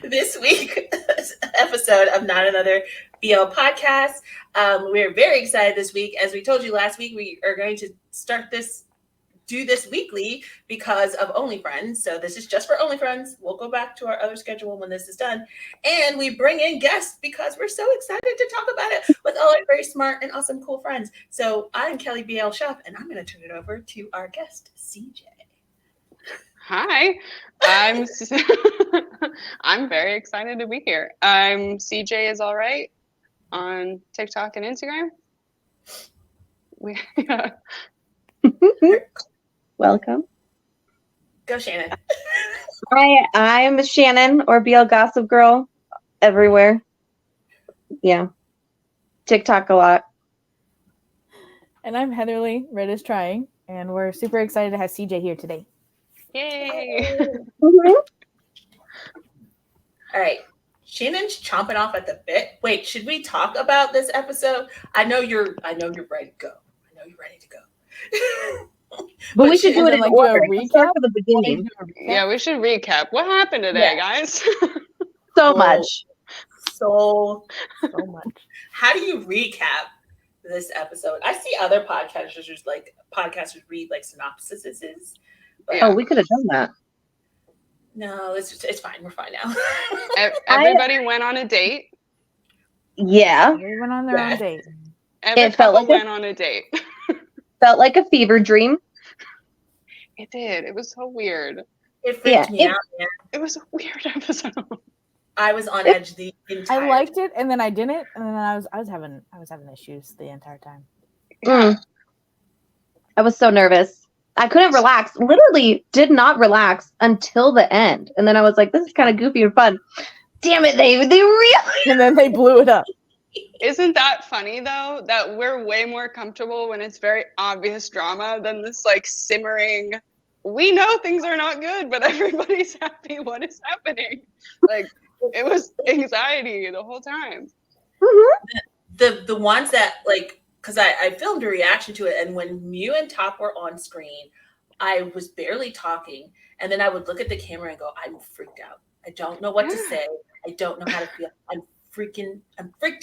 this week's episode of Not Another BL podcast. We're very excited this week. As we told you last week, we are going to do this weekly because of OnlyFriends. So this is just for OnlyFriends. We'll go back to our other schedule when this is done. And we bring in guests because we're so excited to talk about it with all our very smart and awesome, cool friends. So I'm Kelly BL Shuff, and I'm going to turn it over to our guest, CJ. Hi, I'm very excited to be here. I'm CJ is all right on TikTok and Instagram. Welcome. Go, Shannon. I'm Shannon, or BL Gossip Girl, everywhere. Yeah. TikTok a lot. And I'm Heatherly, Red is Trying, and we're super excited to have CJ here today. Yay! All right. Shannon's chomping off at the bit. Wait, should we talk about this episode? I know you're ready to go. But we should do it in order. Recap Start from the beginning. Yeah, we should recap. What happened today, guys? So much. So much. How do you recap this episode? I see other podcasters read like synopsises. Oh, we could have done that. No, it's fine. We're fine now. Everybody went on a date. Yeah. They went on their own date. Every couple went on a date. Felt like a fever dream. It did. It was so weird. It freaked me out, man. It was a weird episode. I was on edge the entire I liked it, and then I didn't, and then I was having issues the entire time. I was so nervous. I couldn't relax. Literally did not relax until the end. And then I was like, this is kind of goofy and fun. Damn it, they really and then they blew it up. Isn't that funny though? That we're way more comfortable when it's very obvious drama than this like simmering. We know things are not good, but everybody's happy. What is happening? Like it was anxiety the whole time. Mm-hmm. The ones that like, because I filmed a reaction to it, and when Mew and Top were on screen, I was barely talking, and then I would look at the camera and go, "I'm freaked out. I don't know what to say. I don't know how to feel. I'm freaked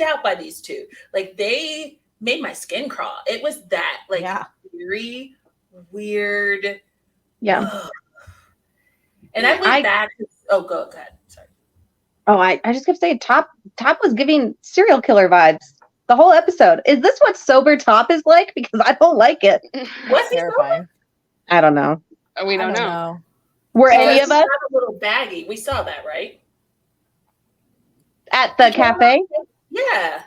out by these two. Like they made my skin crawl. It was that like very weird. Yeah. Ugh. And I went back. Oh, go ahead. Sorry. Oh, I just kept saying Top was giving serial killer vibes the whole episode. Is this what sober Top is like? Because I don't like it. What's terrifying? I don't know. We don't know. Were any of us a little baggy? We saw that, right? At the cafe? Yeah.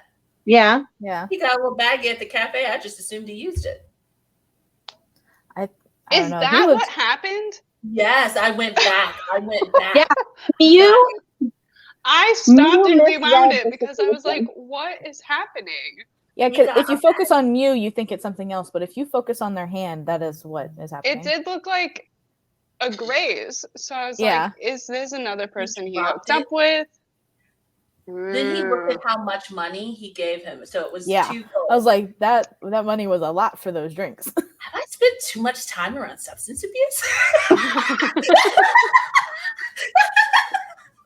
Yeah. Yeah. He got a little baggy at the cafe. I just assumed he used it. Is that what happened? Yes, I went back. Yeah. You? I stopped and rewound it because I was like, what is happening? Yeah, because if you focus on Mew, you think it's something else. But if you focus on their hand, that is what is happening. It did look like a graze. So I was like, is this another person he hooked up with? Then he looked at how much money he gave him. So it was I was like, that money was a lot for those drinks. Have I spent too much time around substance abuse?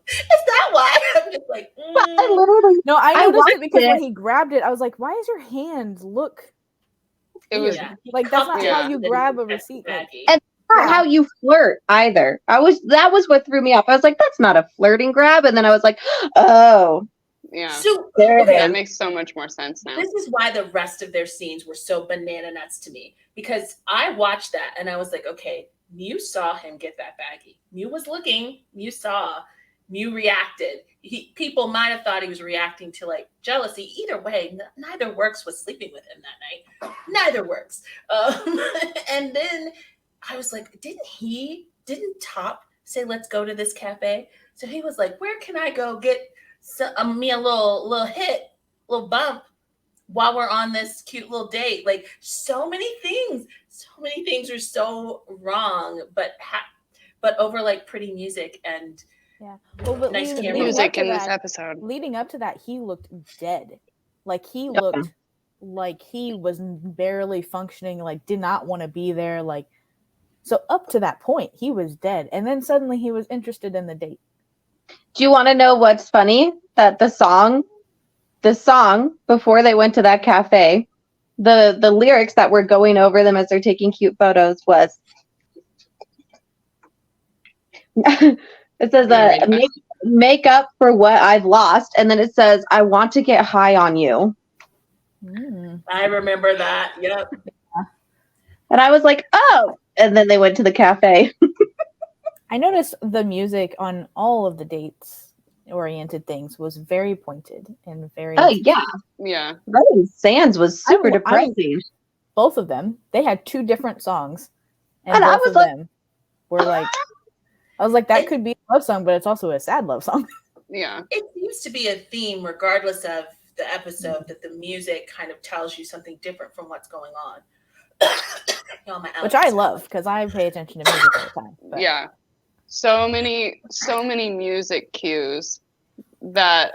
Is that why? I'm just like, I literally. No, I noticed it because when he grabbed it, I was like, why does your hand look? It was like that's not how you grab a receipt. And not how you flirt either. That was what threw me off. I was like, that's not a flirting grab. And then I was like, oh. Yeah. So that makes so much more sense now. This is why the rest of their scenes were so banana nuts to me. Because I watched that and I was like, okay, Mew saw him get that baggie. Mew was looking, Mew saw, Mew reacted. People might have thought he was reacting to like jealousy. Either way, neither works with sleeping with him that night. Neither works. And then I was like, didn't Top say, let's go to this cafe? So he was like, where can I go get me a little hit, little bump while we're on this cute little date? Like so many things are so wrong, but over like pretty music and but nice music in this episode. Leading up to that, he looked dead. Like he looked like he was barely functioning, like did not want to be there. Like, so up to that point, he was dead. And then suddenly he was interested in the date. Do you want to know what's funny? That the song before they went to that cafe, the lyrics that were going over them as they're taking cute photos was it says make up for what I've lost, and then it says I want to get high on you. I remember that. Yep. And I was like, oh, and then they went to the cafe. I noticed the music on all of the dates oriented things was very pointed and very Oh yeah. Yeah. Running Sands was super depressing. Both of them. They had 2 different songs. And both I was of like, them were like I was like, that could be a love song, but it's also a sad love song. Yeah. It seems to be a theme, regardless of the episode, that the music kind of tells you something different from what's going on. Which I love because I pay attention to music all the time. But. Yeah. So many music cues that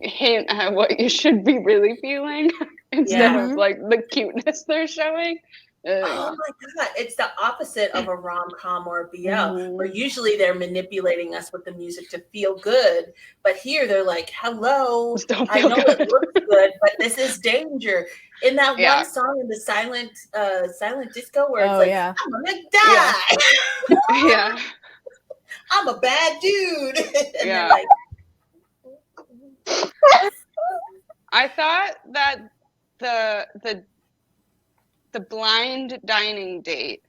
hint at what you should be really feeling instead of like the cuteness they're showing. Oh my god, it's the opposite of a rom-com or a BL, where usually they're manipulating us with the music to feel good, but here they're like, hello, I know good. It looks good, but this is danger. In that one song in the silent disco where it's like, I'm gonna die. Yeah. I'm a bad dude. And yeah. like, I thought that the blind dining date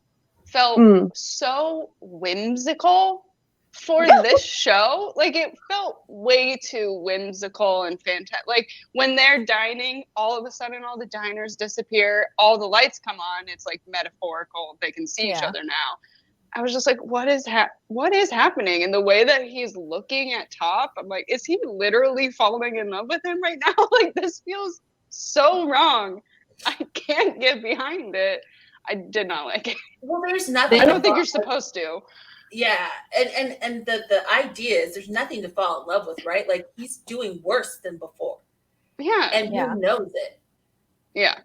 felt so whimsical for this show. Like, it felt way too whimsical and fantastic. Like, when they're dining, all of a sudden all the diners disappear, all the lights come on, it's like metaphorical, they can see each other now. I was just like, what is happening? And the way that he's looking at Top, I'm like, is he literally falling in love with him right now? Like, this feels so wrong. I can't get behind it. I did not like it. Well, there's nothing. I don't think you're supposed to. Yeah, and the idea is there's nothing to fall in love with, right? Like, he's doing worse than before. Yeah. And he knows it. Yeah.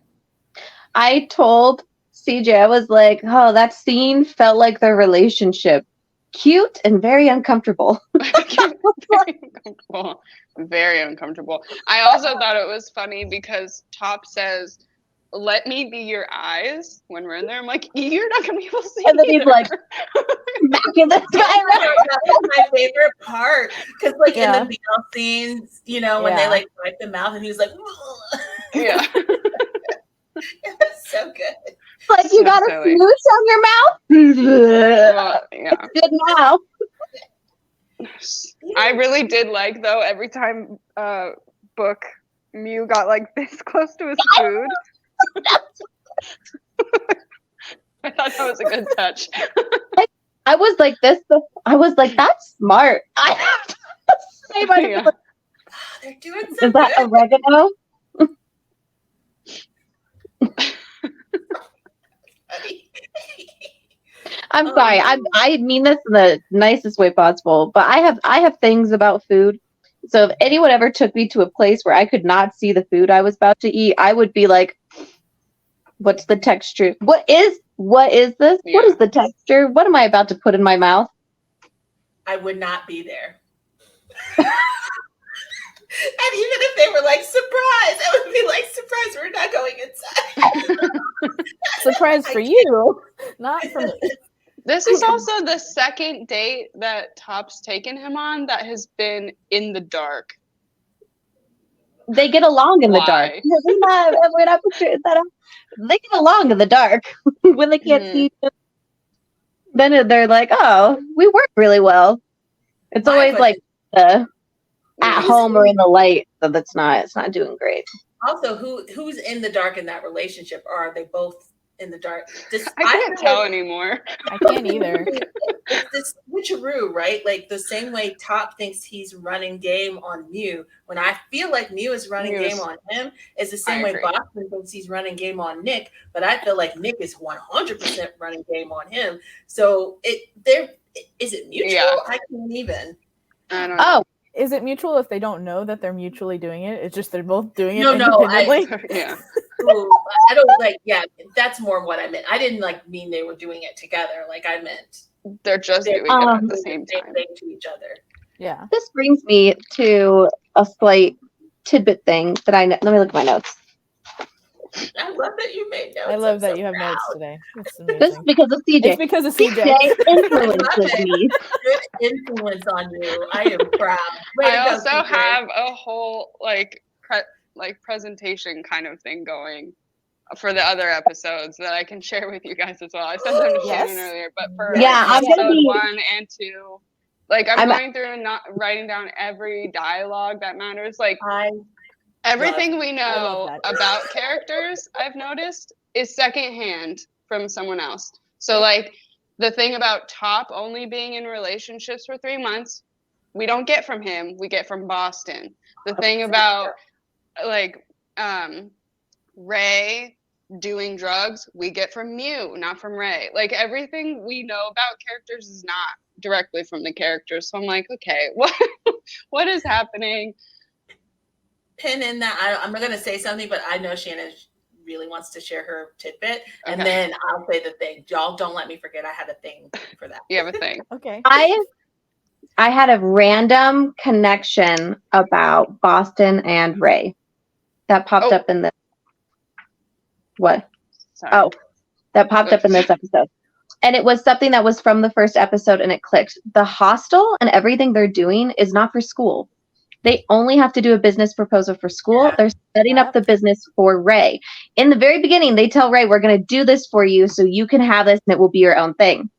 I told CJ, I was like, oh, that scene felt like their relationship. Cute and very uncomfortable. Very uncomfortable. Very uncomfortable. I also thought it was funny because Top says, let me be your eyes when we're in there. I'm like, you're not going to be able to see And then he's like, back in the sky. That was my favorite part. Because, like, in the BL scenes, you know, when they, like, wipe the mouth and he was like, yeah. It was so good. Like, you got a smooch on your mouth? Yeah. Good now. I really did like, though, every time Book Mew got, like, this close to his food. I thought that was a good touch. I was like this. I was like, that's smart. I have to say they're doing so Is that good. oregano? I'm sorry. I mean this in the nicest way possible, but I have things about food. So if anyone ever took me to a place where I could not see the food I was about to eat, I would be like, what's the texture? What is this? Yeah. What is the texture? What am I about to put in my mouth? I would not be there. And even if they were like, surprise, I would be like, surprise, we're not going inside. Surprise for you, not for me. This is also the second date that Top's taken him on that has been in the dark. They get along in the dark. We're not picturing that up. They get along in the dark when they can't see each other. Then they're like, oh, we work really well. It's always like the at home or in the light, so it's not doing great. Also, who's in the dark in that relationship? Or are they both in the dark? I can't tell anymore. I can't either. It's this switcheroo, right? Like the same way Top thinks he's running game on Mew. When I feel like Mew is running game on him, it's the same way Boston thinks he's running game on Nick. But I feel like Nick is 100% running game on him. So is it mutual? Yeah. I can't even. I don't know. Is it mutual if they don't know that they're mutually doing it? It's just they're both doing it independently? Yeah. I don't like, that's more what I meant. I didn't like mean they were doing it together. Like I meant they're just doing it at the same time. Thing to each other. Yeah. This brings me to a slight tidbit thing that I know. Let me look at my notes. I love that you made notes. I love I'm that so you have proud. notes today. It's This is amazing. because of CJ. It's because of CJ. CJ I influences love it. me. Good influence on you. I am proud. Way I to go, also CJ. have a whole presentation kind of thing going for the other episodes that I can share with you guys as well. I sent them to Yes. Shannon earlier, but for Yeah, I'm gonna episode be. 1 and 2, I'm going through and not writing down every dialogue that matters. Like I everything we I know love that. about characters, I've noticed, is secondhand from someone else. So like the thing about Top only being in relationships for 3 months, we don't get from him, we get from Boston. The thing about like Ray doing drugs, we get from Mew, not from Ray. Like everything we know about characters is not directly from the characters. So I'm like, okay, what is happening? pin in that. I'm not going to say something, but I know Shannon really wants to share her tidbit, and Okay. then I'll say the thing. Y'all don't let me forget I had a thing for that. You have a thing. Okay. I had a random connection about Boston and Ray that popped up in this. What? Sorry. Oh, that popped up in this episode. And it was something that was from the first episode, and it clicked. The hostel and everything they're doing is not for school. They only have to do a business proposal for school. Yeah. They're setting up Yep. the business for Ray. In the very beginning, they tell Ray, we're going to do this for you so you can have this and it will be your own thing.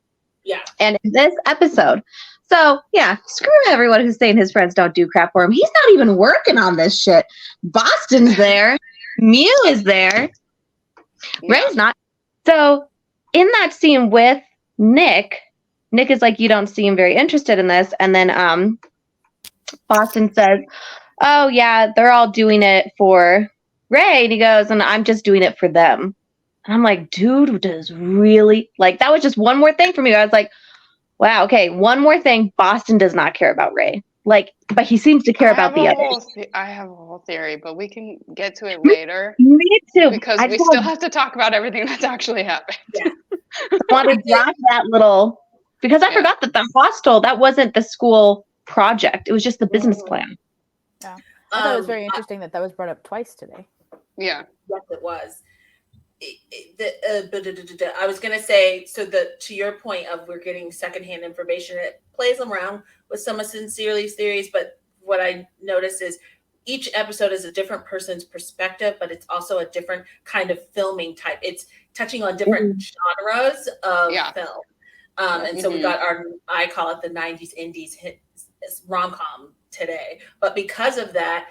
Yeah. And in this episode, so yeah, screw everyone who's saying his friends don't do crap for him. He's not even working on this shit. Boston's there. Mew is there. Ray's not. So in that scene with Nick is like, you don't seem very interested in this. And then Boston says, oh yeah, they're all doing it for Ray. And he goes, and I'm just doing it for them. And I'm like, dude, does really, like, that was just one more thing for me. I was like, wow, okay, one more thing. Boston does not care about Ray. Like, but he seems to care about the others. I have a whole theory, but we can get to it later. Me too. Because we still have to talk about everything that's actually happened. Yeah. I want to drop that little, because I forgot that the hostel, that wasn't the school project. It was just the business plan. Yeah. I thought it was very interesting that was brought up twice today. Yeah. Yes, it was. I was gonna say, so to your point of we're getting secondhand information, it plays around with some of Sincerely's theories, but what I noticed is each episode is a different person's perspective, but it's also a different kind of filming type. It's touching on different genres of film. And so we got I call it the 90s indies hit rom-com today. But because of that,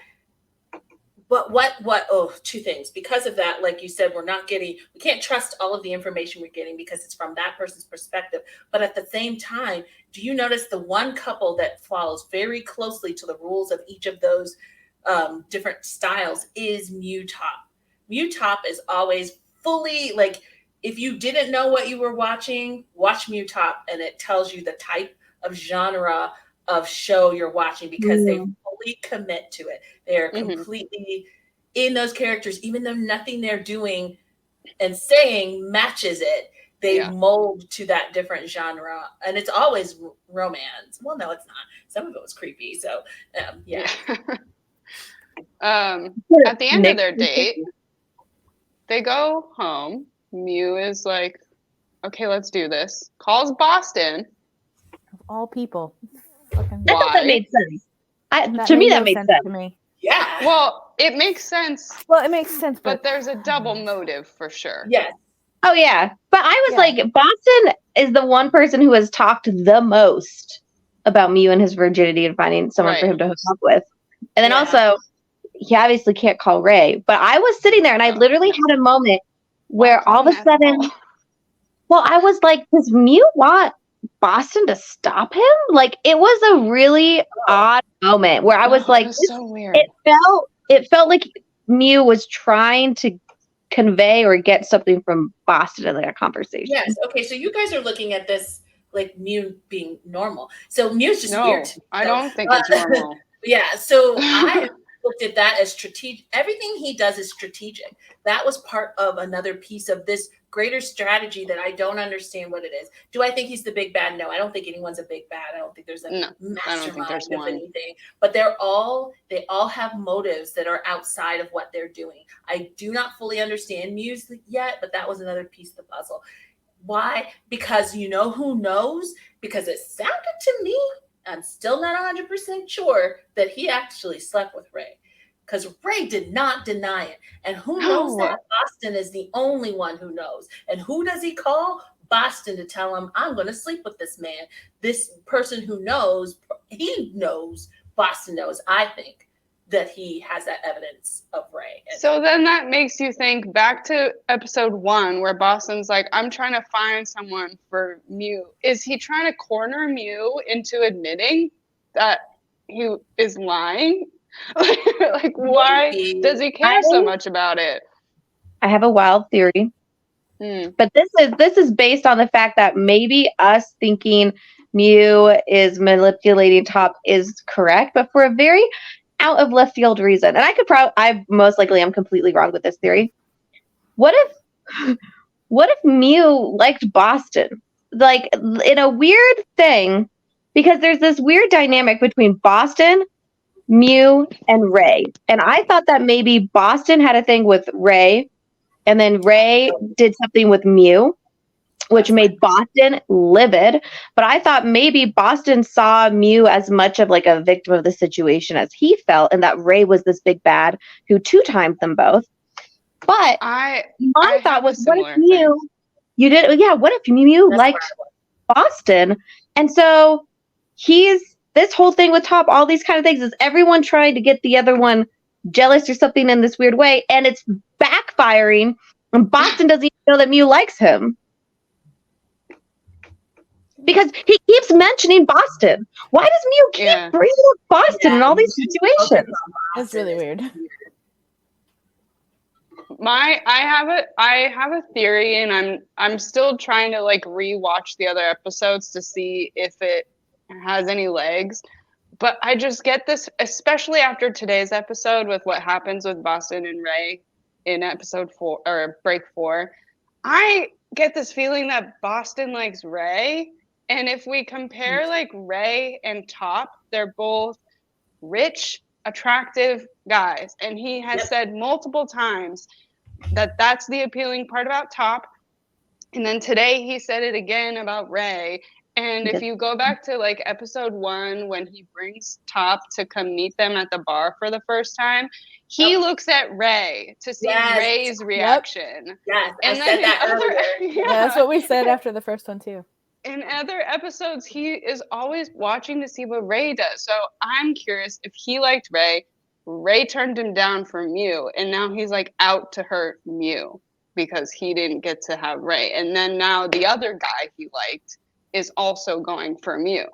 two things. Because of that, like you said, we can't trust all of the information we're getting because it's from that person's perspective. But at the same time, do you notice the one couple that follows very closely to the rules of each of those different styles is Mew Top. Mew Top is always fully, like, if you didn't know what you were watching, watch Mew Top, and it tells you the type of genre of show you're watching because they fully commit to it. They're completely in those characters, even though nothing they're doing and saying matches it. They mold to that different genre, and it's always romance. Well, no, it's not. Some of it was creepy. So, yeah. At the end of their date, they go home. Mew is like, okay, let's do this. Calls Boston. Of all people. I thought that made sense. To me, that made sense. To me. Yeah. Well, it makes sense. Well, it makes sense, but there's a double motive for sure. Yes. Oh, yeah. But I was like, Boston is the one person who has talked the most about Mew and his virginity and finding someone for him to hook up with. And then also, he obviously can't call Ray. But I was sitting there and I literally had a moment where all of a sudden, I was like, does Mew want Boston to stop him? Like, it was a really odd moment where I was like, it was so weird. It felt like Mew was trying to convey or get something from Boston in that conversation. Yes. Okay. So you guys are looking at this like Mew being normal. So Mew's just weird to me. I don't think it's normal. Yeah. So I looked at that as strategic. Everything he does is strategic. That was part of another piece of this greater strategy that I don't understand what it is. Do I think he's the big bad? No, I don't think anyone's a big bad. I don't think there's a No, I don't think mastermind there's of one. anything. But they all have motives that are outside of what they're doing. I do not fully understand Muse yet, but that was another piece of the puzzle. Why? Because you know who knows? Because it sounded to me, I'm still not 100% sure, that he actually slept with Ray. Because Ray did not deny it. And who knows that? Boston is the only one who knows. And who does he call? Boston, to tell him, I'm going to sleep with this man. This person who knows, he knows, Boston knows, I think, that he has that evidence of Ray. So then that makes you think back to episode 1 where Boston's like, I'm trying to find someone for Mew. Is he trying to corner Mew into admitting that he is lying? Like, why does he care so much about it? I have a wild theory. But this is based on the fact that maybe us thinking Mew is manipulating Top is correct, but for a very out of left field reason. And I most likely am completely wrong with this theory. What if Mew liked Boston? Like, in a weird thing, because there's this weird dynamic between Boston, Mew, and Ray. And I thought that maybe Boston had a thing with Ray, and then Ray did something with Mew, which made Boston livid. But I thought maybe Boston saw Mew as much of like a victim of the situation as he felt, and that Ray was this big bad who 2-timed them both. But my thought was, what if Mew, what if Mew liked Boston? And so this whole thing with Top, all these kind of things, is everyone trying to get the other one jealous or something in this weird way, and it's backfiring, and Boston doesn't even know that Mew likes him. Because he keeps mentioning Boston. Why does Mew keep bringing up Boston in all these situations? That's really weird. I have a theory, and I'm still trying to like rewatch the other episodes to see if it has any legs. But I just get this, especially after today's episode with what happens with Boston and Ray in episode 4 or break 4. I get this feeling that Boston likes Ray. And if we compare like Ray and Top, they're both rich, attractive guys. And he has said multiple times that that's the appealing part about Top. And then today he said it again about Ray. And if you go back to like episode 1, when he brings Top to come meet them at the bar for the first time, he looks at Ray to see Ray's reaction. Yes, and I said that earlier. Yeah, that's what we said after the first one too. In other episodes, he is always watching to see what Ray does. So I'm curious if he liked Ray. Ray turned him down for Mew, and now he's like out to hurt Mew because he didn't get to have Ray. And then now the other guy he liked is also going for Mew.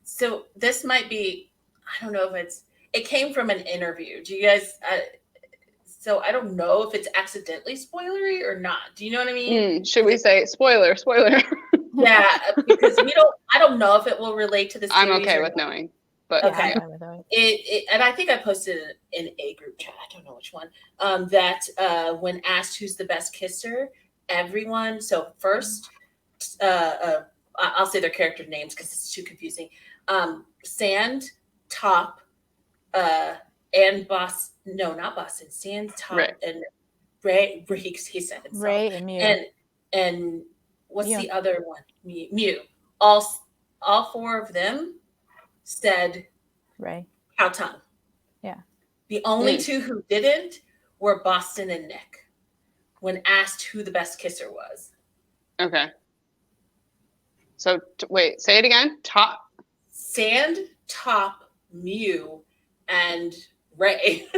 So this might be, I don't know if it came from an interview. Do you guys, so I don't know if it's accidentally spoilery or not. Do you know what I mean? Should we say spoiler? Yeah, because I don't know if it will relate to the series. I'm okay with knowing. But okay. And I think I posted it in a group chat. I don't know which one. That when asked who's the best kisser, everyone. So first, I'll say their character names because it's too confusing. Sand, Top, and Boss. No, not Boston. Sand, Top, and Ray. He said himself. Ray and Mew. And what's the other one? Mew. All 4 of them said Ray. Cow Tongue. Yeah. The only 2 who didn't were Boston and Nick when asked who the best kisser was. Okay. So wait, say it again. Top. Sand, Top, Mew, and Ray.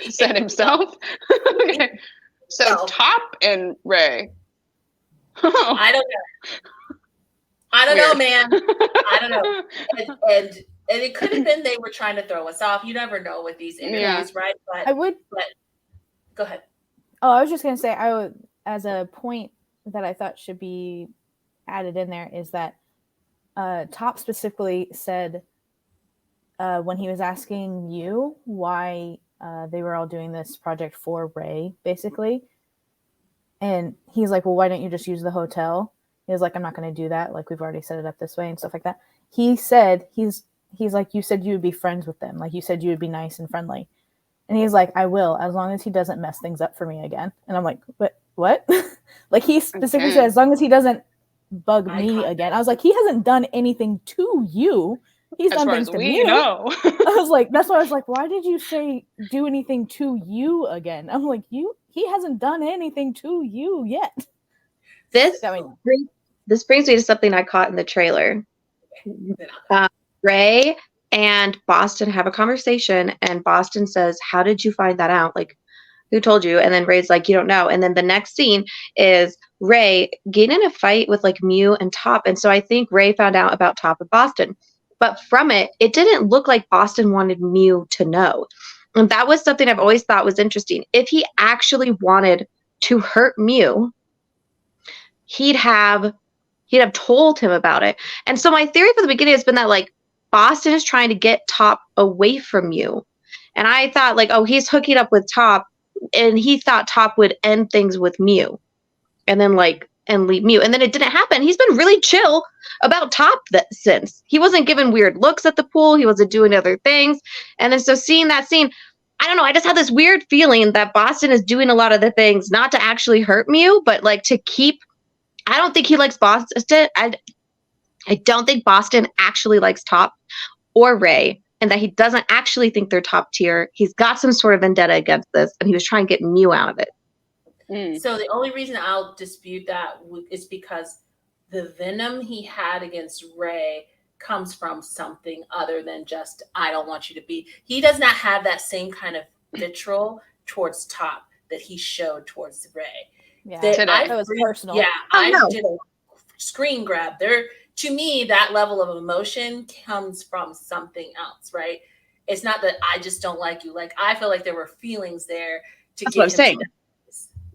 He said himself. Okay. So Top and Ray. I don't know, man. I don't know. And it could have been they were trying to throw us off. You never know with these interviews, right? But go ahead. Oh, I was just gonna say, as a point that I thought should be added in there is that Top specifically said when he was asking you why they were all doing this project for Ray, basically, And he's like, well, why don't you just use the hotel? He was like, I'm not going to do that. Like, we've already set it up this way and stuff like that. He said, he's like, you said you would be friends with them. Like, you said you would be nice and friendly. And he's like, I will, as long as he doesn't mess things up for me again. And I'm like, what? Like, he specifically said, as long as he doesn't bug me again. I was like, he hasn't done anything to you. He's done things to me. Know. I was like, that's why I was like, why did you say do anything to you again? I'm like, he hasn't done anything to you yet. This brings me to something I caught in the trailer. Ray and Boston have a conversation, and Boston says, how did you find that out? Like, who told you? And then Ray's like, you don't know. And then the next scene is Ray getting in a fight with like Mew and Top. And so I think Ray found out about Top and Boston. But from it didn't look like Boston wanted Mew to know. And that was something I've always thought was interesting. If he actually wanted to hurt Mew, he'd have told him about it. And so my theory from the beginning has been that like Boston is trying to get Top away from Mew. And I thought like, oh, he's hooking up with Top, and he thought Top would end things with Mew and then and leave Mew. And then it didn't happen. He's been really chill about Top since. He wasn't giving weird looks at the pool. He wasn't doing other things. And then so seeing that scene, I don't know, I just had this weird feeling that Boston is doing a lot of the things not to actually hurt Mew, but like to keep. I don't think he likes Boston. I don't think Boston actually likes Top or Ray, and that he doesn't actually think they're top tier. He's got some sort of vendetta against this, and he was trying to get Mew out of it. So the only reason I'll dispute that is because the venom he had against Ray comes from something other than just, I don't want you to be. He does not have that same kind of vitriol towards Top that he showed towards Ray. Yeah, that was personal. Yeah, I did a screen grab. To me, that level of emotion comes from something else, right? It's not that I just don't like you. Like, I feel like there were feelings there to That's get what I'm saying.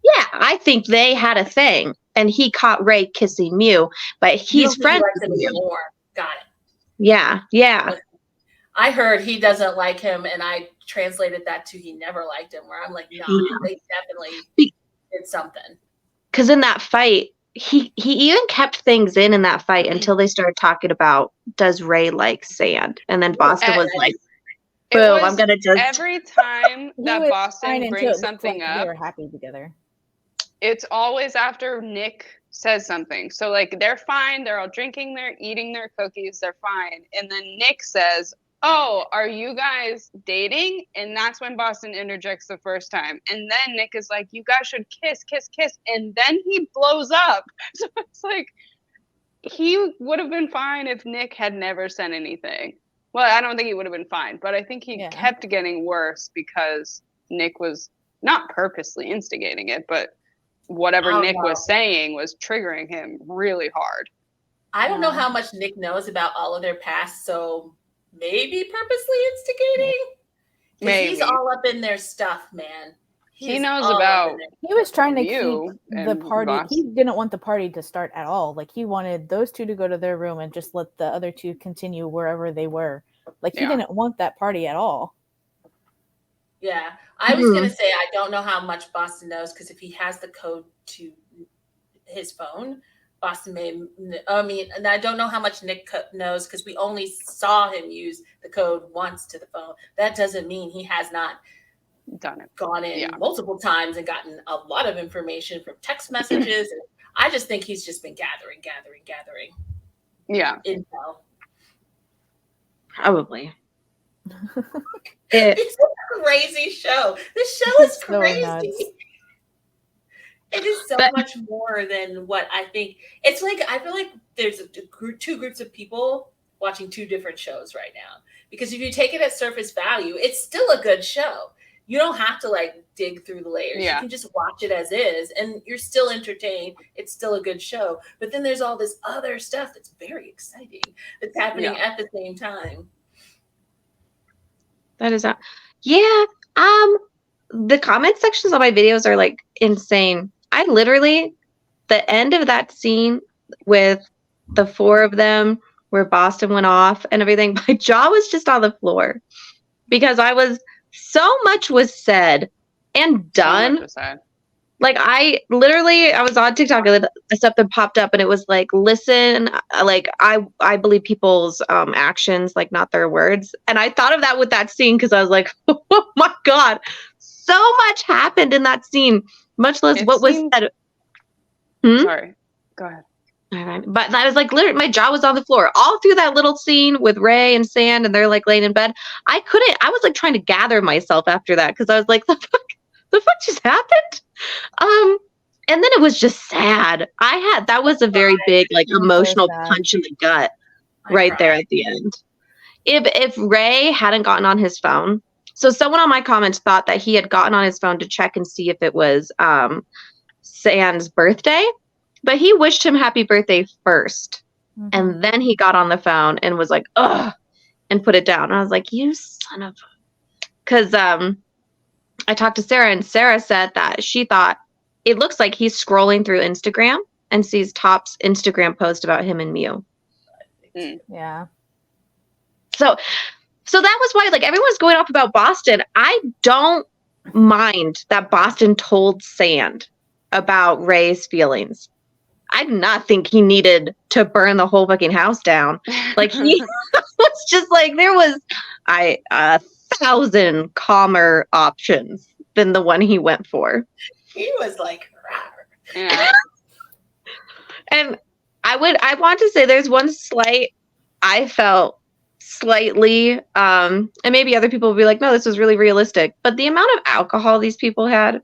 Yeah, I think they had a thing, and he caught Ray kissing Mew, but he's friends with Mew. More. Got it. Yeah. I heard he doesn't like him, and I translated that to he never liked him, where I'm like, no, they definitely did something. Because in that fight, he even kept things in that fight until they started talking about, does Ray like sand? And then Boston was like, boom, I'm going to just... Every time that Boston brings something up, they were happy together. It's always after Nick says something. So like they're fine, they're all drinking, they're eating their cookies, they're fine. And then Nick says, oh, are you guys dating? And that's when Boston interjects the first time. And then Nick is like, you guys should kiss. And then he blows up. So it's like, he would have been fine if Nick had never said anything. Well, I don't think he would have been fine, but I think he kept getting worse because Nick was not purposely instigating it, but whatever Nick was saying was triggering him really hard. I don't know how much Nick knows about all of their past, so maybe purposely instigating? Maybe. He's all up in their stuff, man. He knows about. He was trying to keep the party. He didn't want the party to start at all. Like, he wanted those two to go to their room and just let the other two continue wherever they were. Like, he didn't want that party at all. Yeah. I was going to say, I don't know how much Boston knows, because if he has the code to his phone, Boston may, and I don't know how much Nick knows, because we only saw him use the code once to the phone. That doesn't mean he has not gone in multiple times and gotten a lot of information from text messages. I just think he's just been gathering. Yeah. Intel. Probably. It's a crazy show. This show is crazy. It is so much more than what I think. It's like, I feel like there's two groups of people watching two different shows right now. Because if you take it at surface value, it's still a good show. You don't have to like dig through the layers. You can just watch it as is, and you're still entertained. It's still a good show. But then there's all this other stuff that's very exciting that's happening at the same time. That is that. Yeah. The comment sections on my videos are like insane. I literally, the end of that scene with the four of them where Boston went off and everything, my jaw was just on the floor because so much was said and done. Like I was on TikTok and something popped up and it was like, listen, like I believe people's actions, like not their words. And I thought of that with that scene because I was like, oh my God, so much happened in that scene, much less what was said. Sorry, go ahead. But I was like, literally, my jaw was on the floor all through that little scene with Ray and Sand, and they're like laying in bed. I was like trying to gather myself after that because I was like, the fuck just happened? And then it was just sad. That was a very big, like, emotional punch in the gut right there at the end. If Ray hadn't gotten on his phone, so someone on my comments thought that he had gotten on his phone to check and see if it was Sand's birthday. But he wished him happy birthday first. Mm-hmm. And then he got on the phone and was like, ugh, and put it down. And I was like, you son of a... Because I talked to Sarah, and Sarah said that she thought it looks like he's scrolling through Instagram and sees Top's Instagram post about him and Mew. Yeah. So that was why, like, everyone's going off about Boston. I don't mind that Boston told Sand about Ray's feelings. I do not think he needed to burn the whole fucking house down. Like, he was just like, there was 1,000 calmer options than the one he went for. He was like, rawr. Yeah. And I want to say there's one I felt slightly, and maybe other people will be like, no, this was really realistic. But the amount of alcohol these people had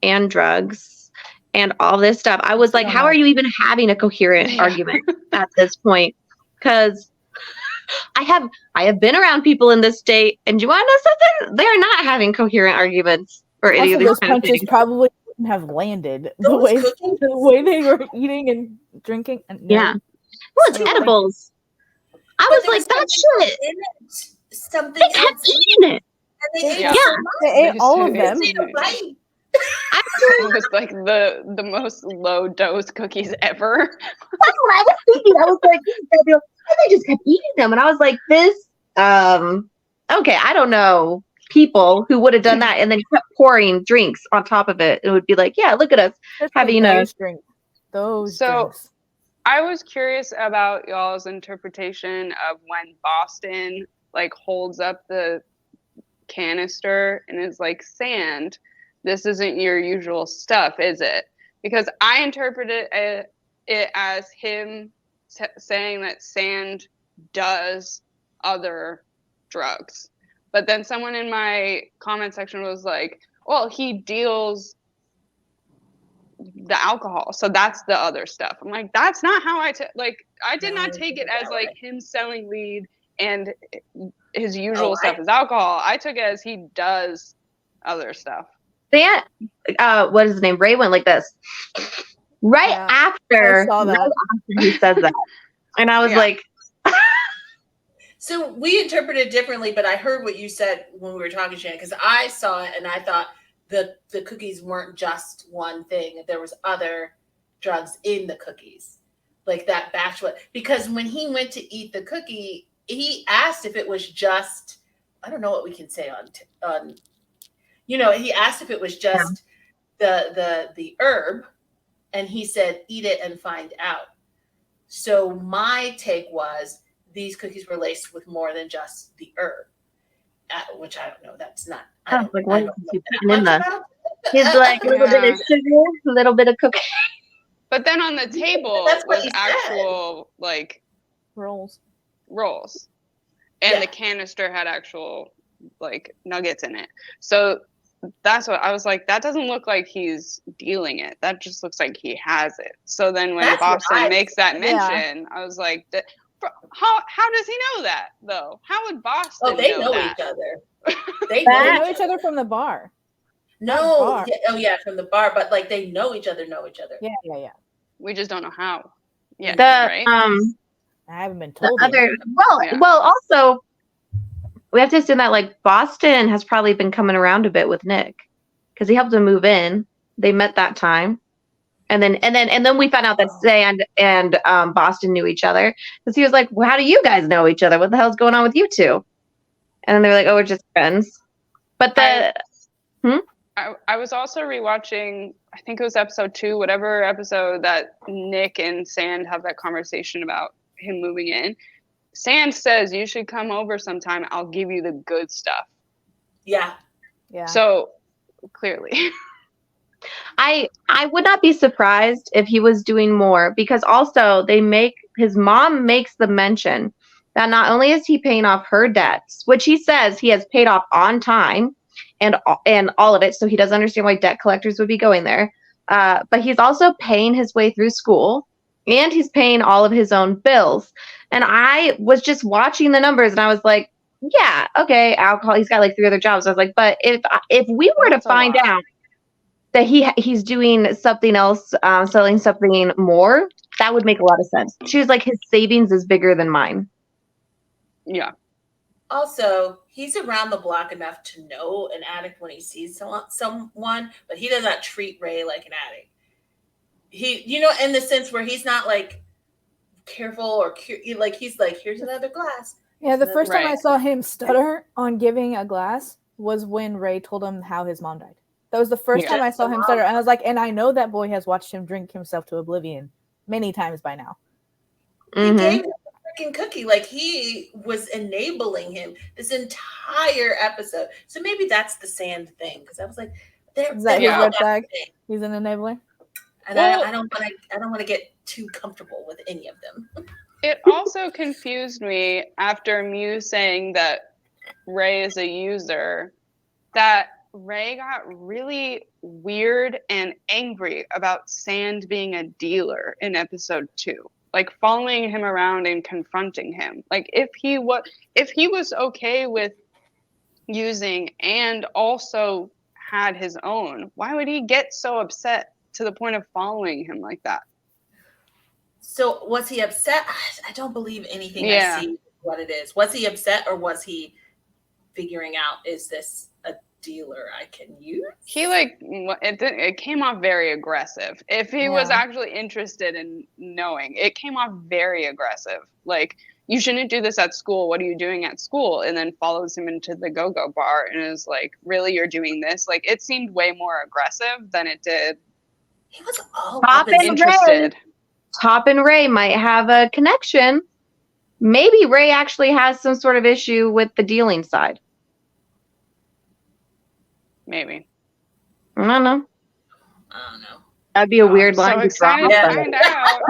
and drugs and all this stuff, I was like, how are you even having a coherent argument at this point? Because I have been around people in this state, and do you want to know something? They're not having coherent arguments or any of these those punches probably wouldn't have landed the way they were eating and drinking. And well, it's edibles. I was like, that shit. Something they kept eating it. They ate all of them. It was like the most low dose cookies ever. That's what I was thinking. I was like, and they just kept eating them, and I was like, this. Okay, I don't know people who would have done that, and then kept pouring drinks on top of it. It would be like, yeah, look at us having those drinks. I was curious about y'all's interpretation of when Boston like holds up the canister and is like, Sand, this isn't your usual stuff, is it? Because I interpreted it as him saying that Sand does other drugs. But then someone in my comment section was like, well, he deals the alcohol, so that's the other stuff. I'm like, that's not how I did not take it as like him selling weed and his usual stuff is alcohol. I took it as he does other stuff. What is his name? Ray went like this right after he says that, and I was like, so we interpreted it differently, but I heard what you said when we were talking, Shannon, because I saw it and I thought the cookies weren't just one thing. There was other drugs in the cookies, like that batch. Because when he went to eat the cookie, he asked if it was just, I don't know what we can say on he asked if it was just the herb, and he said, eat it and find out. So my take was these cookies were laced with more than just the herb, which I don't know. That's not. He's like a little bit of sugar, a little bit of cookie. But then on the table was actual like rolls, and the canister had actual like nuggets in it. So that's what I was like. That doesn't look like he's dealing it. That just looks like he has it. So then when Boston makes that mention, I was like, how does he know that though? How would Boston? Oh, they know each other. They know each other from the bar. No, from the bar, but like they know each other. Yeah. We just don't know how. Yeah, right. I haven't been told. Well, also we have to assume that like Boston has probably been coming around a bit with Nick because he helped him move in. They met that time, and then we found out that Sand and Boston knew each other because he was like, well, how do you guys know each other? What the hell's going on with you two? And then they're like, oh, we're just friends. But I was also rewatching, I think it was episode 2, whatever episode that Nick and Sand have that conversation about him moving in. Sand says, you should come over sometime. I'll give you the good stuff. Yeah. Yeah. So clearly. I would not be surprised if he was doing more, because also his mom makes the mention that not only is he paying off her debts, which he says he has paid off on time and all of it, so he doesn't understand why debt collectors would be going there. But he's also paying his way through school, and he's paying all of his own bills. And I was just watching the numbers, and I was like, yeah, okay, alcohol. He's got like 3 other jobs. I was like, but if we were to find out that he's doing something else, selling something more, that would make a lot of sense. She was like, his savings is bigger than mine. Yeah. Also, he's around the block enough to know an addict when he sees someone, but he does not treat Ray like an addict. He, in the sense where he's not like careful or like he's like, here's another glass. Yeah, the first time I Right. saw him stutter on giving a glass was when Ray told him how his mom died. That was the first time I saw him stutter. And I was like, and I know that boy has watched him drink himself to oblivion many times by now. He gave him a freaking cookie. Like, he was enabling him this entire episode. So maybe that's the Sand thing. Because I was like, Is that his red flag? He's an enabler? And I don't want to get too comfortable with any of them. It also confused me after Mew saying that Ray is a user, that Ray got really weird and angry about Sand being a dealer in episode 2, like following him around and confronting him. Like, if he was okay with using and also had his own, why would he get so upset to the point of following him like that? So was he upset? I don't believe anything I see what it is. Was he upset, or was he figuring out, is this a dealer I can use? He it came off very aggressive. If he was actually interested in knowing, it came off very aggressive. Like, you shouldn't do this at school. What are you doing at school? And then follows him into the go-go bar and is like, really, you're doing this? Like, it seemed way more aggressive than it did. He was all interested. Top and Ray might have a connection. Maybe Ray actually has some sort of issue with the dealing side. Maybe. I don't know. That'd be a weird line so to drop. To find out.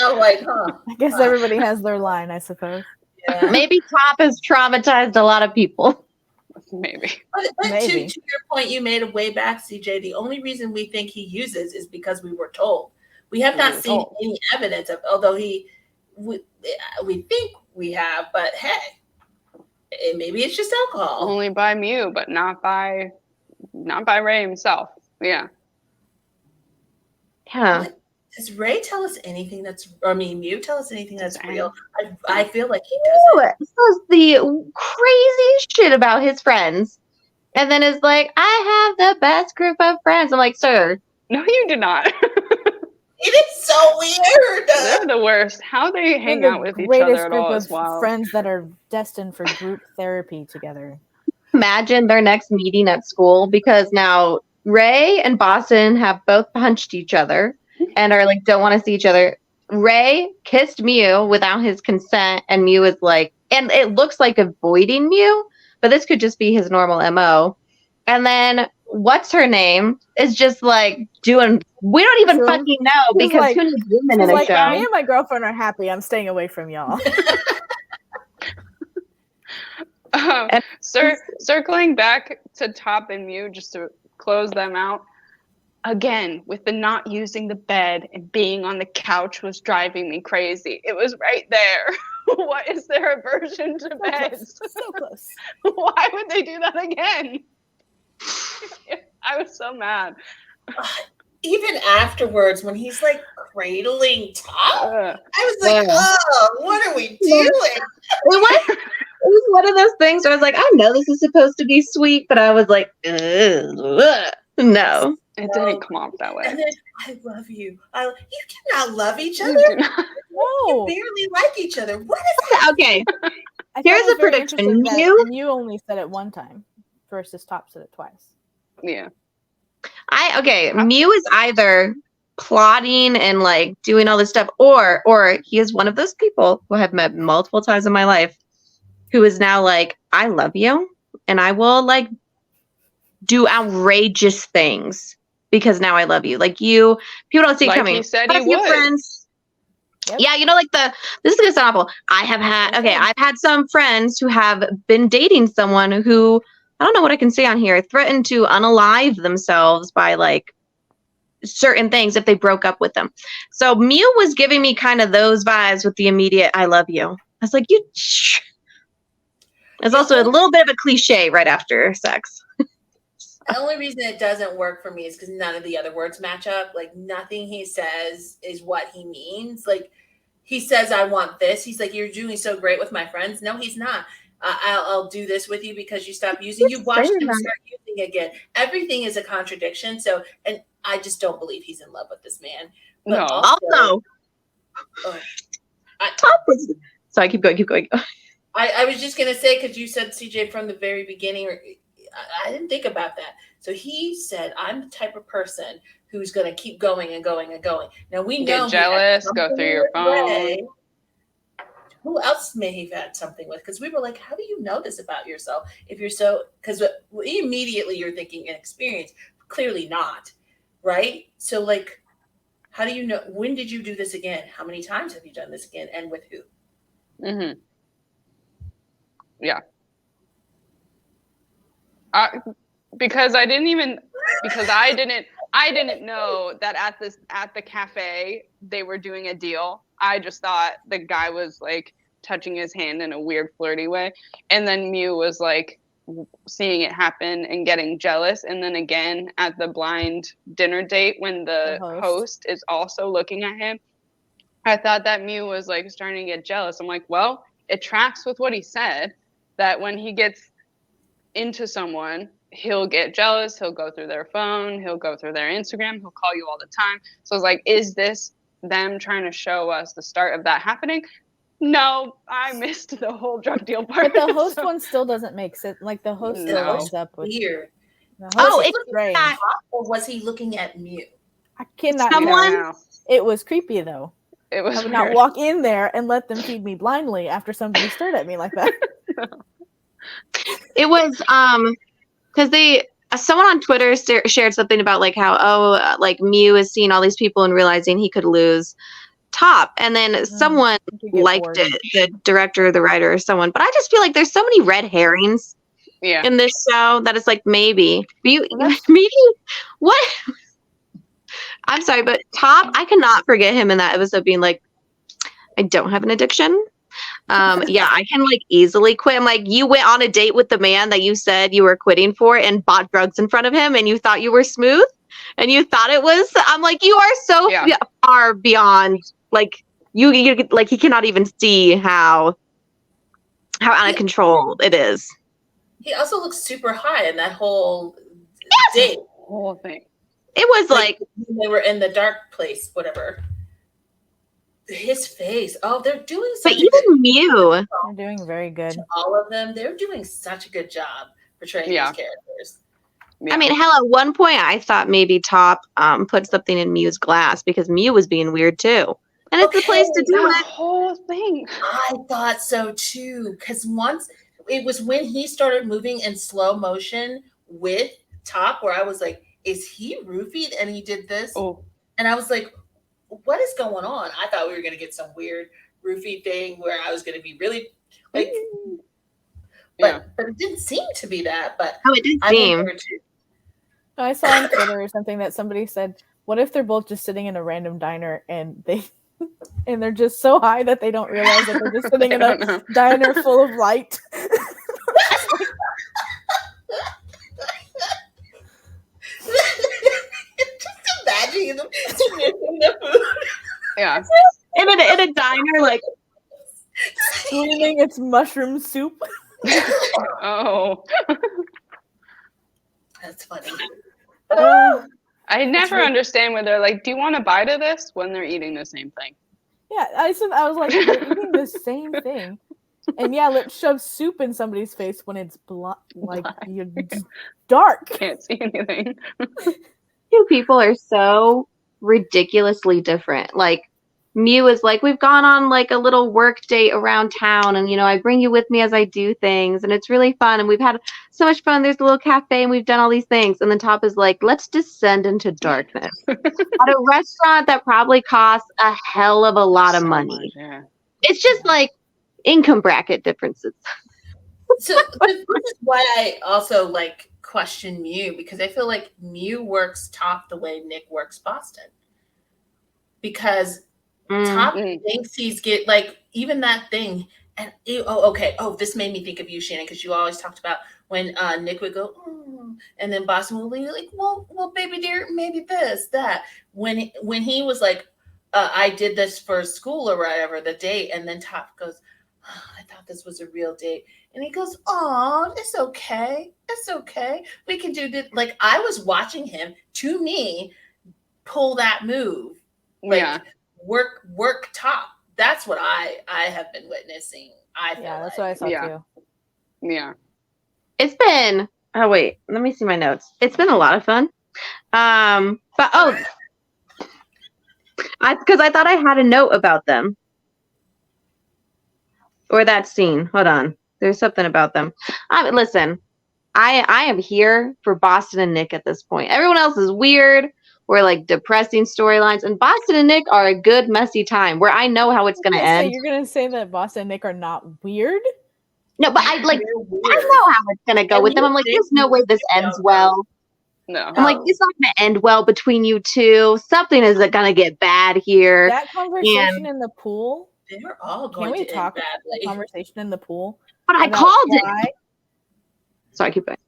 I'm like, huh. I guess everybody has their line, I suppose. Yeah. Maybe Top has traumatized a lot of people. Maybe. But to your point you made way back, CJ, the only reason we think he uses is because we were told. We have not seen any evidence of, although we think we have, but hey, maybe it's just alcohol. Only by Mew, but not by Ray himself. Yeah. Yeah. Does Ray tell us anything Mew tell us anything that's real? I feel like he doesn't. He says the crazy shit about his friends. And then is like, I have the best group of friends. I'm like, sir. No, you did not. It is so weird. They're the worst. How they hang out with each other at all is wild. Friends that are destined for group therapy together. Imagine their next meeting at school, because now Ray and Boston have both punched each other and are like, don't want to see each other. Ray kissed Mew without his consent, and Mew is like, and it looks like avoiding Mew, but this could just be his normal MO. And then what's her name is just like doing, we don't even fucking know, because like, who needs women in a show? Me and my girlfriend are happy. I'm staying away from y'all. Circling back to Top and Mew, just to close them out, again, with the not using the bed and being on the couch was driving me crazy. It was right there. What is their aversion to beds? So close. Why would they do that again? I was so mad. Even afterwards, when he's like cradling Top, I was like, oh, what are we doing? It was one of those things where I was like, I know this is supposed to be sweet, but I was like, no. It didn't come off that way. And then, I love you. You cannot love each other. No. You barely like each other. What is that? Okay. Here's a prediction. You only said it one time versus Top said it twice. Yeah. Mew is either plotting and like doing all this stuff, or he is one of those people who I've met multiple times in my life who is now like, I love you and I will like do outrageous things because now I love you. Like people don't see it Like coming. he said I have he a few would. friends. Yep. Yeah, like this is gonna sound awful. I've had some friends who have been dating someone who, I don't know what I can say on here, threatened to unalive themselves by like certain things if they broke up with them. So Mew was giving me kind of those vibes with the immediate I love you. I was like, it's also a little bit of a cliche right after sex. The only reason it doesn't work for me is because none of the other words match up. Like nothing he says is what he means. Like he says, I want this. He's like, you're doing so great with my friends. No, he's not. I'll do this with you because you stopped using. You watched him start using again. Everything is a contradiction. So, and I just don't believe he's in love with this man. But No. Also, sorry, keep going. I was just gonna say, because you said, CJ, from the very beginning, I didn't think about that. So he said, I'm the type of person who's going to keep going and going and going. Now we know Get jealous, go through your phone. Who else may he have had something with? Because we were like, how do you know this about yourself? If you're so, because immediately you're thinking inexperienced, clearly not, right? So like, how do you know? When did you do this again? How many times have you done this again, and with who? Mm-hmm. Yeah. Because I didn't know that at the cafe they were doing a deal. I just thought the guy was like touching his hand in a weird flirty way, and then Mew was like seeing it happen and getting jealous, and then again at the blind dinner date when the host is also looking at him, I thought that Mew was like starting to get jealous. I'm like, well, it tracks with what he said, that when he gets into someone, he'll get jealous, he'll go through their phone, he'll go through their Instagram, he'll call you all the time. So it's like, is this them trying to show us the start of that happening? No, I missed the whole drug deal part. But the host one still doesn't make sense. Like the host still ends up with weird. It's strange. Or was he looking at Mew? I cannot. Someone. It was creepy though. It was. I would not walk in there and let them feed me blindly after somebody stared at me like that. It was because someone on Twitter shared something about like how like Mew is seeing all these people and realizing he could lose Top, and then someone liked it, the director or the writer or someone. But I just feel like there's so many red herrings in this show that it's like maybe what. I'm sorry, but Top, I cannot forget him in that episode being like, I don't have an addiction. Yeah, I can like easily quit. I'm like, you went on a date with the man that you said you were quitting for and bought drugs in front of him and you thought you were smooth and you thought it was, I'm like, you are so far beyond, like you like he cannot even see how out of control it is. He also looks super high in that whole date. Whole thing. It was like they were in the dark place, whatever. His face. Oh, they're doing such a good Mew. They're doing very good. All of them, they're doing such a good job portraying these characters. Yeah. I mean, hell, at one point I thought maybe Top put something in Mew's glass because Mew was being weird too. And it's the place to do that whole thing. I thought so too. Because once it was when he started moving in slow motion with Top, where I was like, is he roofied? And he did this. Oh. And I was like, what is going on? I thought we were going to get some weird roofie thing where I was going to be really like, but it didn't seem to be that. But it did seem. I saw on Twitter or something that somebody said, what if they're both just sitting in a random diner and they're just so high that they don't realize that they're just sitting in a diner full of light. Just imagine them sniffing the food. Yeah. In a diner, like screaming it's mushroom soup. Oh. That's funny. I never understand when they're like, do you want a bite of this? When they're eating the same thing. Yeah, I was like, they're eating the same thing. And yeah, let's shove soup in somebody's face when it's like you're dark. Can't see anything. Two people are so ridiculously different. Like Mew is like, we've gone on like a little work date around town, and I bring you with me as I do things, and it's really fun, and we've had so much fun. There's a little cafe, and we've done all these things. And then Top is like, let's descend into darkness at a restaurant that probably costs a hell of a lot of money. Much, yeah. It's just like income bracket differences. So this is why I also like question Mew, because I feel like Mew works Top the way Nick works Boston. Because Top thinks he's like even that thing. And this made me think of you, Shannon, because you always talked about when Nick would go, and then Boston would be like, well, baby dear, maybe this, that. When he was like, I did this for school or whatever, the date, and then Top goes, I thought this was a real date. And he goes, oh, it's okay. It's okay. We can do this. Like, I was watching him, to me, pull that move. Like, work Top. That's what I have been witnessing. That's what I thought too. Yeah. It's been, oh wait, let me see my notes. It's been a lot of fun. Because I thought I had a note about them. Or that scene. Hold on. There's something about them. Listen, I am here for Boston and Nick at this point. Everyone else is weird or like depressing storylines, and Boston and Nick are a good messy time where I know how it's going to end. You're going to say that Boston and Nick are not weird? No, but I know how it's going to go with them. I'm like, there's no way this ends well. No. I'm like, it's not going to end well between you two. Something is going to get bad here. That conversation in the pool. They're all going Can we to talk end about the conversation in the pool? But I called it. Sorry, keep going.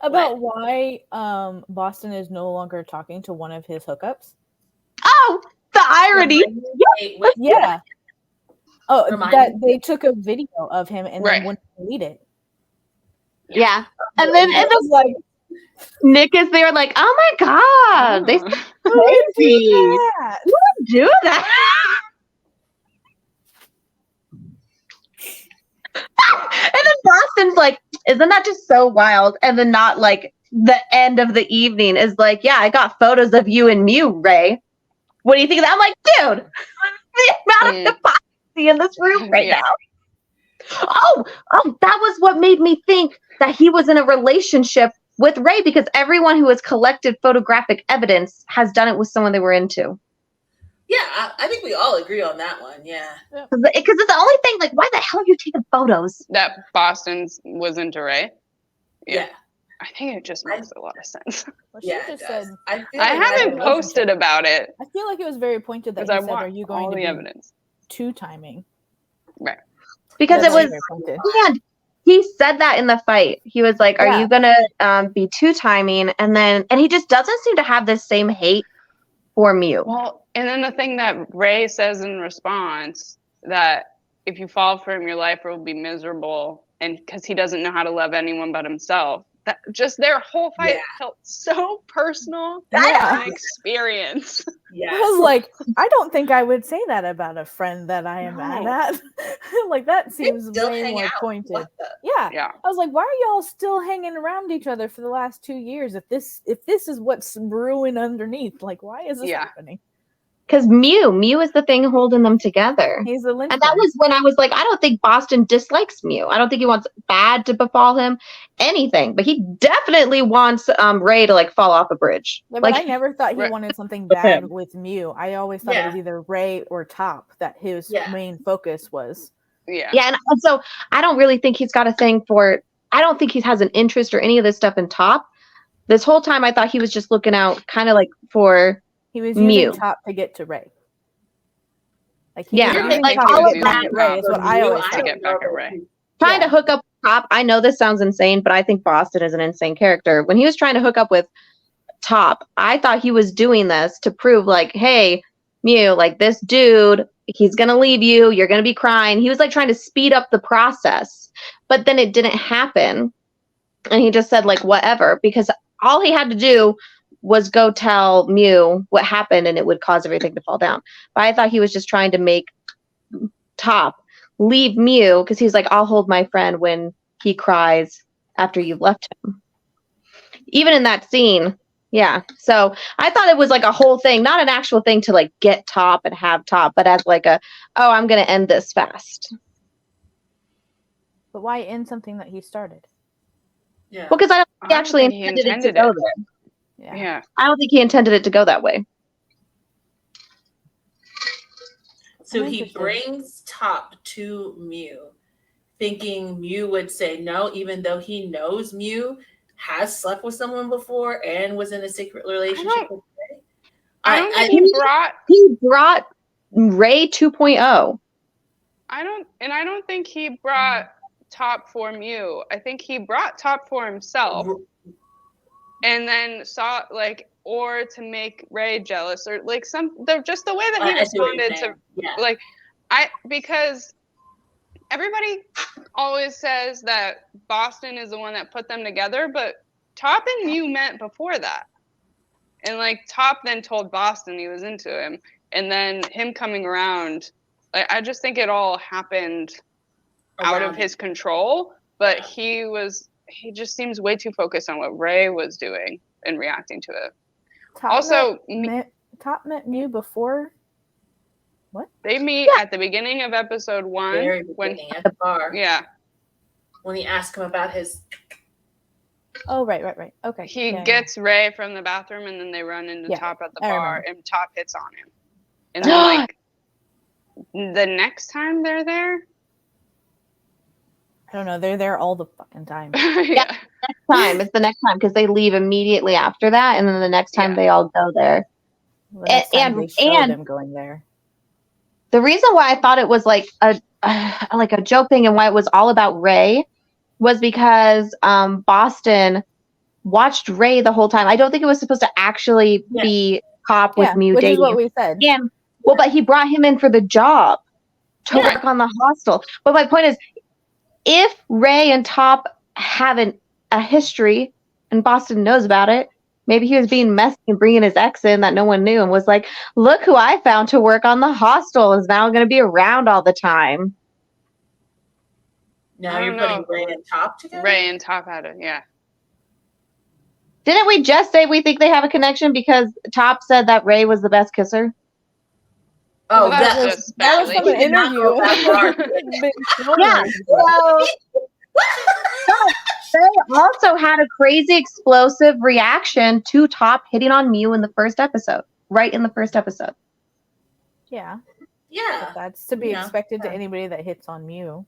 About why Boston is no longer talking to one of his hookups. Oh, the irony. Yeah. Oh, that they took a video of him and then wouldn't delete it. Yeah. And then it was like Nick is there like, oh my God, they crazy. Who would do that? And then Boston's like, isn't that just so wild? And then not like the end of the evening is like, yeah, I got photos of you and Mew, Ray. What do you think of that? I'm like, dude, the amount of hypocrisy in this room right now. Oh, that was what made me think that he was in a relationship with Ray, because everyone who has collected photographic evidence has done it with someone they were into. Yeah, I think we all agree on that one. Yeah. Because it's the only thing, like, why the hell are you taking photos? That Boston's was into Ray? Yeah. I think it just makes a lot of sense. Well, she just said, I haven't posted about it. I feel like it was very pointed that he said, are you going to be evidence. Two-timing? Right. Because it was, and he said that in the fight. He was like, are you going to be two-timing? And he just doesn't seem to have this same hate for Mew. Well, and then the thing that Ray says in response, that if you fall for him, your life will be miserable, and because he doesn't know how to love anyone but himself. That just their whole fight felt so personal. An experience. Yeah, I was like, I don't think I would say that about a friend that I am mad at. Like, that seems way more pointed. Yeah. I was like, why are y'all still hanging around each other for the last 2 years? If this is what's brewing underneath, like, why is this happening? Because Mew is the thing holding them together. He's the linchpin. And that was when I was like, I don't think Boston dislikes Mew. I don't think he wants bad to befall him, anything. But he definitely wants Ray to like fall off a bridge. Yeah, but I never thought he wanted something bad with Mew. I always thought it was either Ray or Top that his main focus was. Yeah, and so I don't really think he's got a thing for. I don't think he has an interest or any of this stuff in Top. This whole time, I thought he was just looking out, kind of like for. He was using Top to get to Ray. Like like all of that. Ray is what I always to get back at Ray. Trying to hook up with Top. I know this sounds insane, but I think Boston is an insane character. When he was trying to hook up with Top, I thought he was doing this to prove, like, hey, Mew, like this dude, he's gonna leave you. You're gonna be crying. He was like trying to speed up the process, but then it didn't happen, and he just said like whatever, because all he had to do was go tell Mew what happened, and it would cause everything to fall down. But I thought he was just trying to make Top leave Mew because he's like, I'll hold my friend when he cries after you've left him. Even in that scene, yeah. So I thought it was like a whole thing, not an actual thing to like get Top and have Top, but as like a, oh, I'm going to end this fast. But why end something that he started? Yeah. Well, because I don't think he I don't actually think he intended it to intended go it. there. Yeah. I don't think he intended it to go that way. So I'm he interested. brings Top to Mew, thinking Mew would say no, even though he knows Mew has slept with someone before and was in a secret relationship with Ray. I don't think he brought Ray 2.0. I don't think he brought Top for Mew. I think he brought Top for himself, and then saw like, or to make Ray jealous, or like just the way that he I see what you're responded to saying. Yeah. like because everybody always says that Boston is the one that put them together, but Top and Mew met before that. And like Top then told Boston he was into him, and then him coming around, like I just think it all happened out of his control, but he just seems way too focused on what Ray was doing and reacting to it. Top met Mew before. What? They meet at the beginning of episode 1 Very beginning at the bar. Yeah. When he asked him about his. Oh, right. Okay. He gets Ray from the bathroom, and then they run into Top at the bar, and Top hits on him. And then, like, the next time they're there? I don't know. They're there all the fucking time. Yeah. Next time. It's the next time because they leave immediately after that, and then the next time they all go there. The next time they show them going there. The reason why I thought it was like a joke thing and why it was all about Ray was because Boston watched Ray the whole time. I don't think it was supposed to actually be Top with Mew which dating. Is what we said. And but he brought him in for the job to work on the hostel. But my point is, if Ray and Top have a history and Boston knows about it, maybe he was being messy and bringing his ex in that no one knew and was like, look who I found to work on the hostel is now going to be around all the time. Now you're putting Ray and Top together? Ray and Top had it, yeah. Didn't we just say we think they have a connection because Top said that Ray was the best kisser? Oh, that was from an interview. Yeah. So they also had a crazy explosive reaction to Top hitting on Mew in the first episode. Right in the first episode. Yeah. Yeah. But that's to be expected to anybody that hits on Mew.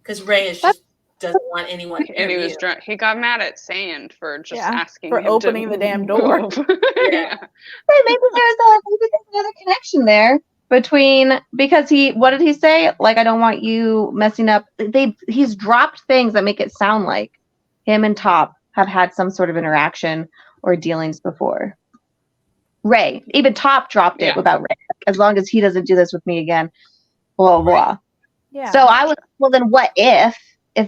Because Ray just doesn't want anyone. And he was drunk. He got mad at Sand for just asking for him opening the damn door. Yeah. Maybe there's another connection there between because what did he say? Like, I don't want you messing up. He's dropped things that make it sound like him and Top have had some sort of interaction or dealings before. Ray, even Top dropped it about Ray. As long as he doesn't do this with me again, blah blah. Yeah. So I was then what if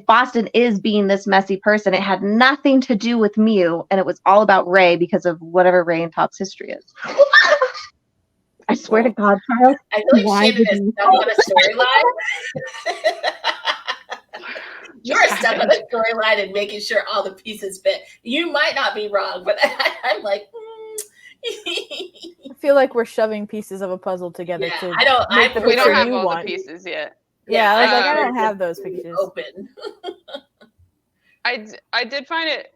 Boston is being this messy person, it had nothing to do with Mew, and it was all about Ray because of whatever Ray and Top's history is. I swear to God, Kyle. I feel like Shannon is stuck on a storyline. You're stuck on a storyline and making sure all the pieces fit. You might not be wrong, but I'm like, I feel like we're shoving pieces of a puzzle together. Yeah, we don't have all the pieces yet. Yeah, I was like, I don't have those pictures. Open. I did find it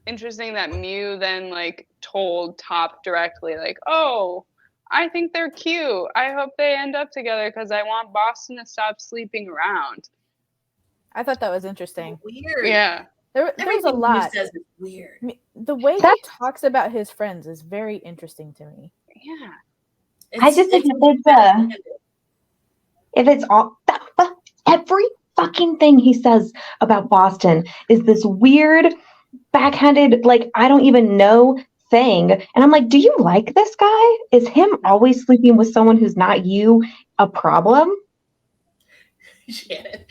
interesting that Mew then like told Top directly, like, "Oh, I think they're cute. I hope they end up together because I want Boston to stop sleeping around." I thought that was interesting. Weird. Yeah. There's a lot. Says it's weird. The way he talks about his friends is very interesting to me. Yeah. I just think if it's all every fucking thing he says about Boston is this weird, backhanded, like I don't even know thing, and I'm like, do you like this guy? Is him always sleeping with someone who's not you a problem? Shannon,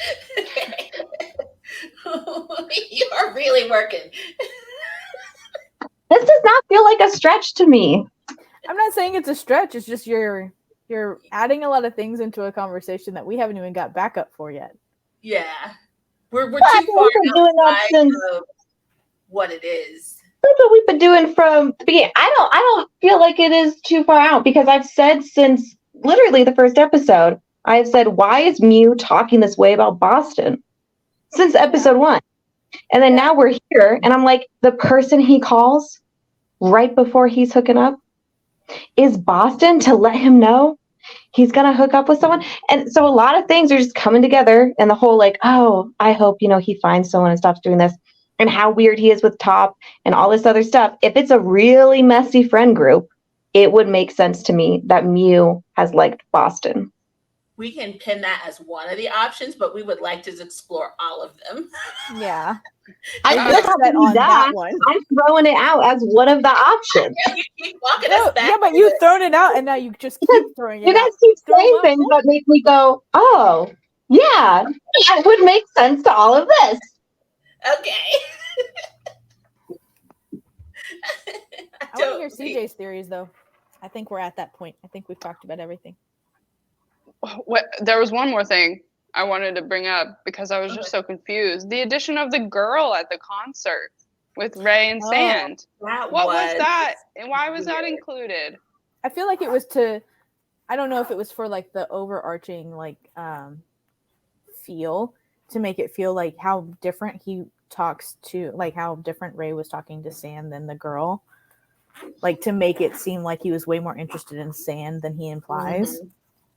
you are really working. This does not feel like a stretch to me. I'm not saying it's a stretch. It's just you're You're adding a lot of things into a conversation that we haven't even got backup for yet. Yeah. We're But too far we've been doing that outside since of what it is. that's what we've been doing from the beginning. I don't feel like it is too far out because I've said since literally the first episode, I've said, why is Mew talking this way about Boston? Since episode 1. And then now we're here, and I'm like, the person he calls right before he's hooking up is Boston to let him know he's gonna hook up with someone. And so a lot of things are just coming together, and the whole like, oh, I hope he finds someone and stops doing this, and how weird he is with Top and all this other stuff. If it's a really messy friend group, it would make sense to me that Mew has liked Boston. We can pin that as one of the options, but we would like to explore all of them. Yeah. I We're just set on that one. I'm throwing it out as one of the options. You keep walking us back. Yeah, but you've thrown it out, and now you just keep throwing it You guys out. keep saying things that make me go, oh, yeah, that would make sense to all of this. Okay. I want to hear CJ's theories, though. I think we're at that point. I think we've talked about everything. There was one more thing I wanted to bring up because I was just so confused. The addition of the girl at the concert with Ray and Sand. What was that? And why was that included? I feel like it was I don't know if it was for like the overarching feel, to make it feel like how different he talks to, like how different Ray was talking to Sand than the girl. Like to make it seem like he was way more interested in Sand than he implies. Mm-hmm.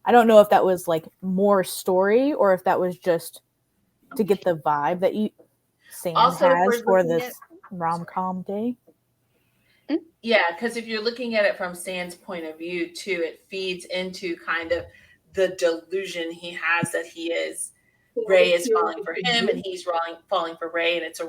I don't know if that was like more story or if that was just to get the vibe that Sand has for this rom-com day. Yeah, because if you're looking at it from Sand's point of view too, it feeds into kind of the delusion he has that Ray is falling for him and he's falling for Ray, and it's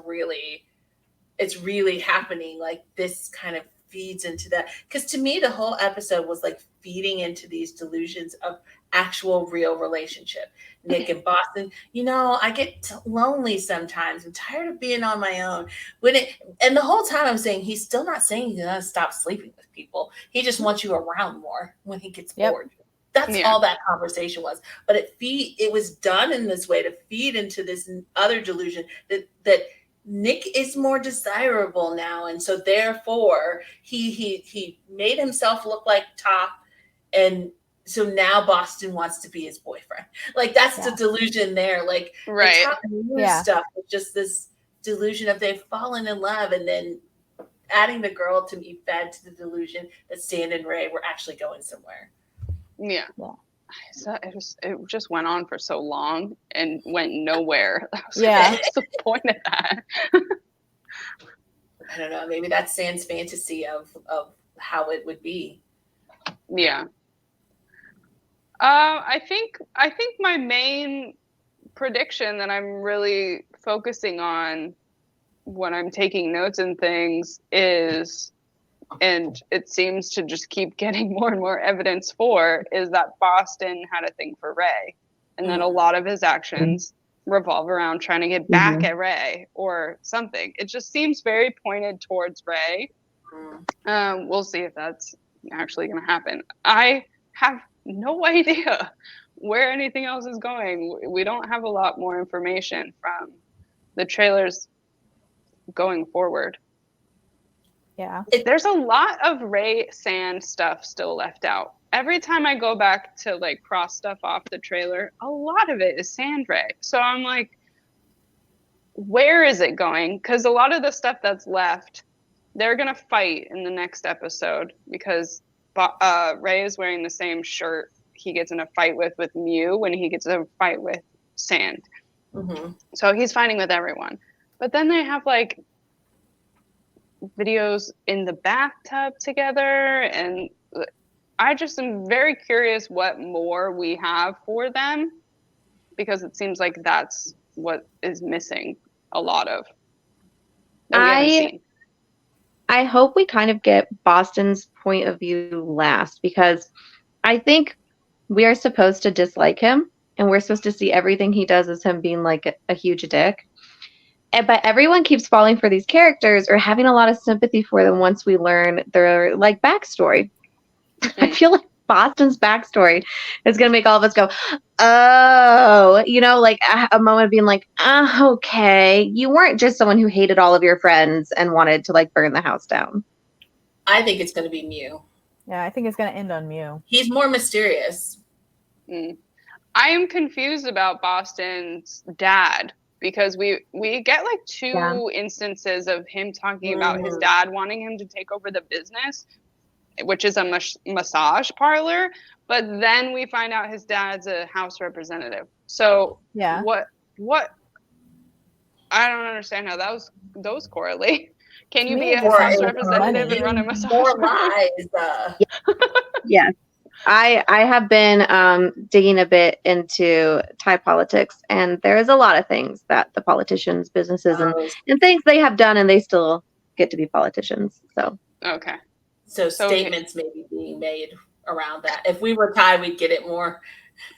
really happening. Like this kind of feeds into that, because to me the whole episode was like feeding into these delusions of actual real relationship. Nick and Boston, I get lonely sometimes. I'm tired of being on my own. And the whole time I'm saying he's still not saying he's gonna stop sleeping with people. He just wants you around more when he gets bored. That's all that conversation was. But it was done in this way to feed into this other delusion that Nick is more desirable now, and so therefore he made himself look like Top, and so now Boston wants to be his boyfriend. Like that's the delusion there. Like right. The Top stuff was just this delusion of they've fallen in love, and then adding the girl to be fed to the delusion that Sand and Ray were actually going somewhere. Yeah. So it just went on for so long and went nowhere. What's the point of that? I don't know. Maybe that's Sand's fantasy of how it would be. Yeah. I think my main prediction that I'm really focusing on when I'm taking notes and things is, and it seems to just keep getting more and more evidence for, is that Boston had a thing for Ray. And then a lot of his actions revolve around trying to get back at Ray or something. It just seems very pointed towards Ray. We'll see if that's actually going to happen. I have no idea where anything else is going. We don't have a lot more information from the trailers going forward. Yeah. There's a lot of Ray Sand stuff still left out. Every time I go back to like cross stuff off the trailer, a lot of it is Sand Ray. So I'm like, where is it going? Because a lot of the stuff that's left, they're going to fight in the next episode because Ray is wearing the same shirt he gets in a fight with Mew when he gets in a fight with Sand. Mm-hmm. So he's fighting with everyone. But then they have like videos in the bathtub together, and I just am very curious what more we have for them, because it seems like that's what is missing a lot of that we haven't seen. I hope we kind of get Boston's point of view last, because I think we are supposed to dislike him and we're supposed to see everything he does as him being like a huge dick. But everyone keeps falling for these characters or having a lot of sympathy for them once we learn their like backstory. I feel like Boston's backstory is going to make all of us go, oh, like a moment of being like, okay, you weren't just someone who hated all of your friends and wanted to like burn the house down. I think it's going to be Mew. Yeah, I think it's going to end on Mew. He's more mysterious. I am confused about Boston's dad because we get like two instances of him talking about his dad wanting him to take over the business, which is a massage parlor, but then we find out his dad's a House representative. So what I don't understand how those correlate. Can you be a House representative and run a massage parlor? Yes. I have been digging a bit into Thai politics, and there's a lot of things that the politicians, businesses, and things they have done, and they still get to be politicians. So okay. So statements may be being made around that. If we were Thai, we'd get it more.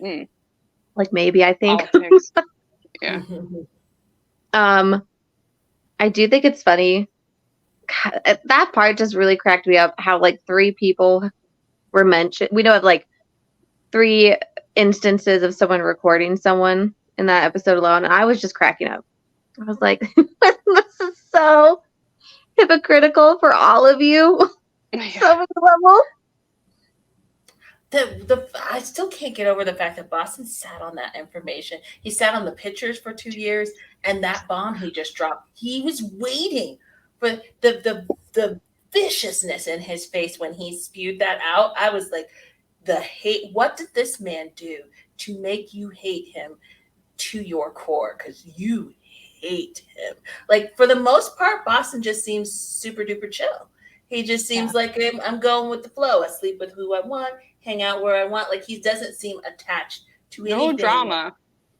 Like maybe, I think. Politics. Yeah. I do think it's funny. That part just really cracked me up. How like 3 people were mentioned. We know of like 3 instances of someone recording someone in that episode alone. And I was just cracking up. I was like, this is so hypocritical for all of you. So many levels. I still can't get over the fact that Boston sat on that information. He sat on the pictures for 2 years, and that bomb he just dropped. He was waiting for the viciousness in his face when he spewed that out. I was like, the hate. What did this man do to make you hate him to your core? Because you hate him. Like, for the most part, Boston just seems super duper chill. He just seems like I'm going with the flow. I sleep with who I want, hang out where I want. Like, he doesn't seem attached to anything. No drama.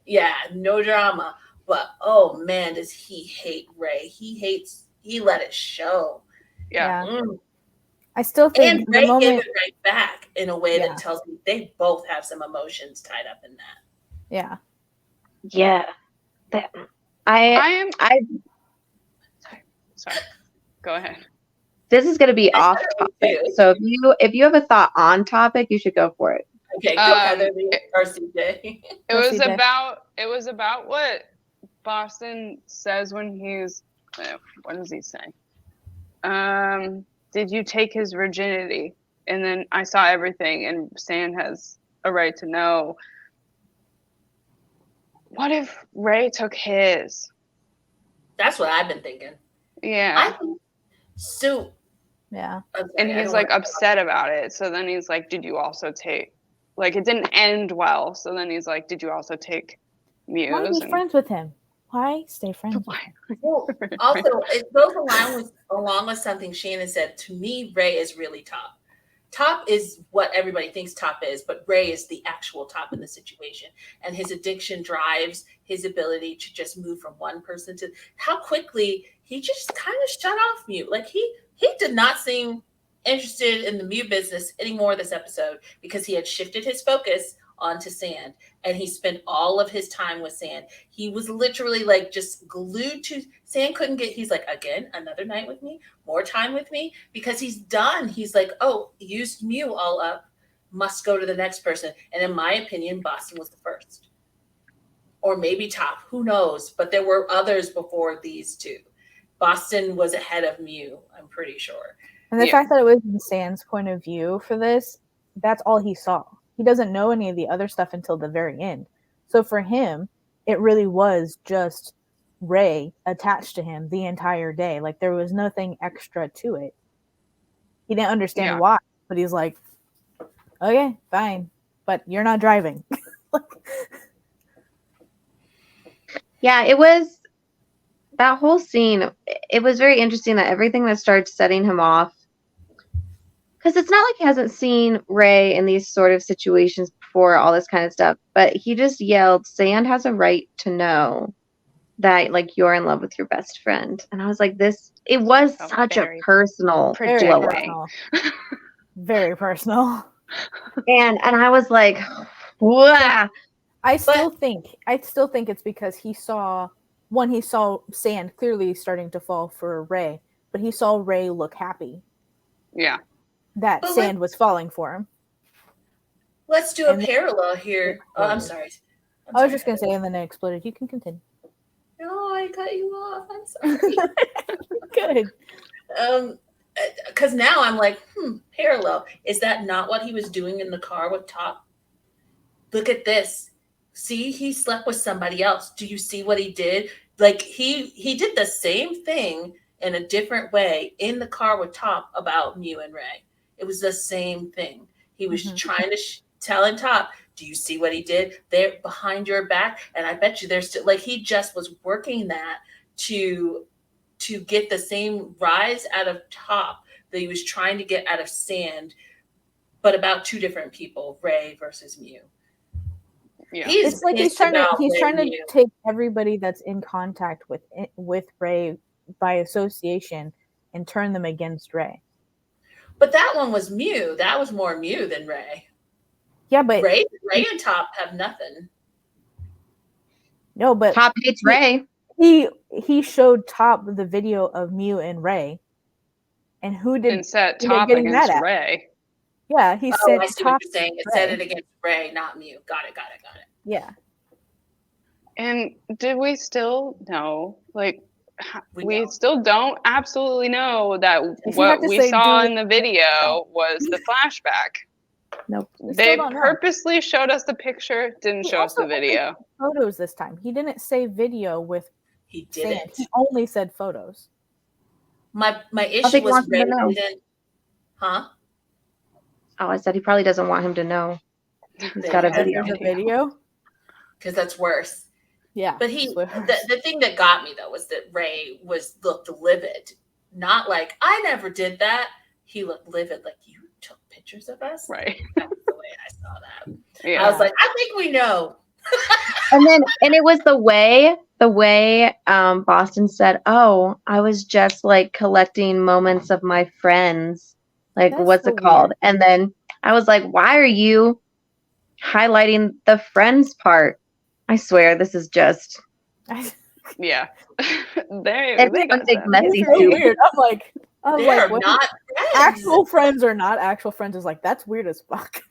Yeah, no drama. But oh man, does he hate Ray? He let it show. Yeah. I still think and Ray gave it right back in a way that tells me they both have some emotions tied up in that. Yeah. Yeah. Sorry. Go ahead. This is going to be off topic. So if you have a thought on topic, you should go for it. Okay, go Heather or CJ. It was about what Boston says when he's what does he say? Did you take his virginity? And then I saw everything, and Sand has a right to know. What if Ray took his? That's what I've been thinking. Yeah. So. Yeah. And he's like upset about it. So then he's like, did you also take, like, it didn't end well. So then he's like, did you also take Muse? Why be friends with him? Why stay friends with him? Well, also, it goes along with something Shannon said. To me, Ray is really top. Top is what everybody thinks top is, but Ray is the actual top in the situation. And his addiction drives his ability to just move from one person to how quickly he just kind of shut off Mute. Like he did not seem interested in the Mute business anymore this episode because he had shifted his focus onto Sand, and he spent all of his time with Sand. He was literally like just glued to Sand. He's like, again, another night with me, more time with me, because he's done. He's like, oh, used Mew all up, must go to the next person. And in my opinion, Boston was the first, or maybe top, who knows? But there were others before these two. Boston was ahead of Mew, I'm pretty sure. And the fact that it was in Sand's point of view for this, that's all he saw. He doesn't know any of the other stuff until the very end. So for him, it really was just Ray attached to him the entire day. Like, there was nothing extra to it. He didn't understand why, but he's like, okay, fine, but you're not driving. Yeah, it was that whole scene. It was very interesting that everything that started setting him off, because it's not like he hasn't seen Ray in these sort of situations before, all this kind of stuff, but he just yelled, Sand has a right to know that, like, you're in love with your best friend. And I was like, it was such a personal blow. Very personal. And I was like, wow. I still think it's because he saw Sand clearly starting to fall for Ray, but he saw Ray look happy. Yeah. That Sand was falling for him. Let's do a And then parallel here. Oh, I'm sorry. I was just gonna say, and then it exploded. You can continue. No, I cut you off. I'm sorry. Good. Because now I'm like, parallel. Is that not what he was doing in the car with Top? Look at this. See, he slept with somebody else. Do you see what he did? Like he did the same thing in a different way in the car with Top about Mew and Ray. It was the same thing. He was trying to telling Top, do you see what he did? They're behind your back. And I bet you there's still, like, he just was working that to get the same rise out of Top that he was trying to get out of Sand, but about two different people, Ray versus Mew. Yeah. It's like he's trying to take everybody that's in contact with Ray by association and turn them against Ray. But that one was Mew. That was more Mew than Ray. Yeah, but Ray and Top have nothing. No, but Top hates Ray. He showed Top the video of Mew and Ray, and who did and set Top against Ray. Yeah, he said. I see what you're saying. It said it against Ray, not Mew. Got it. Yeah. And did we still know? Like, we still don't absolutely know that what we saw in the video was the flashback. Nope. They purposely showed us the picture, didn't show us the video. Photos this time. He didn't say video with. He didn't. He only said photos. My issue was Ray didn't. Huh? Oh, I said he probably doesn't want him to know. He's got a video. Because that's worse. Yeah. But the thing that got me though was that Ray looked livid. Not like, I never did that. He looked livid, like, you took pictures of us? Right. That's the way I saw that. Yeah. I was like, I think we know. and it was the way Boston said, oh, I was just like collecting moments of my friends. Like, what's it called? Weird. And then I was like, why are you highlighting the friends part? I swear, this is just. Yeah. Everyone's messy so too. Weird. I'm like, what not friends. Actual friends or not actual friends is like, that's weird as fuck.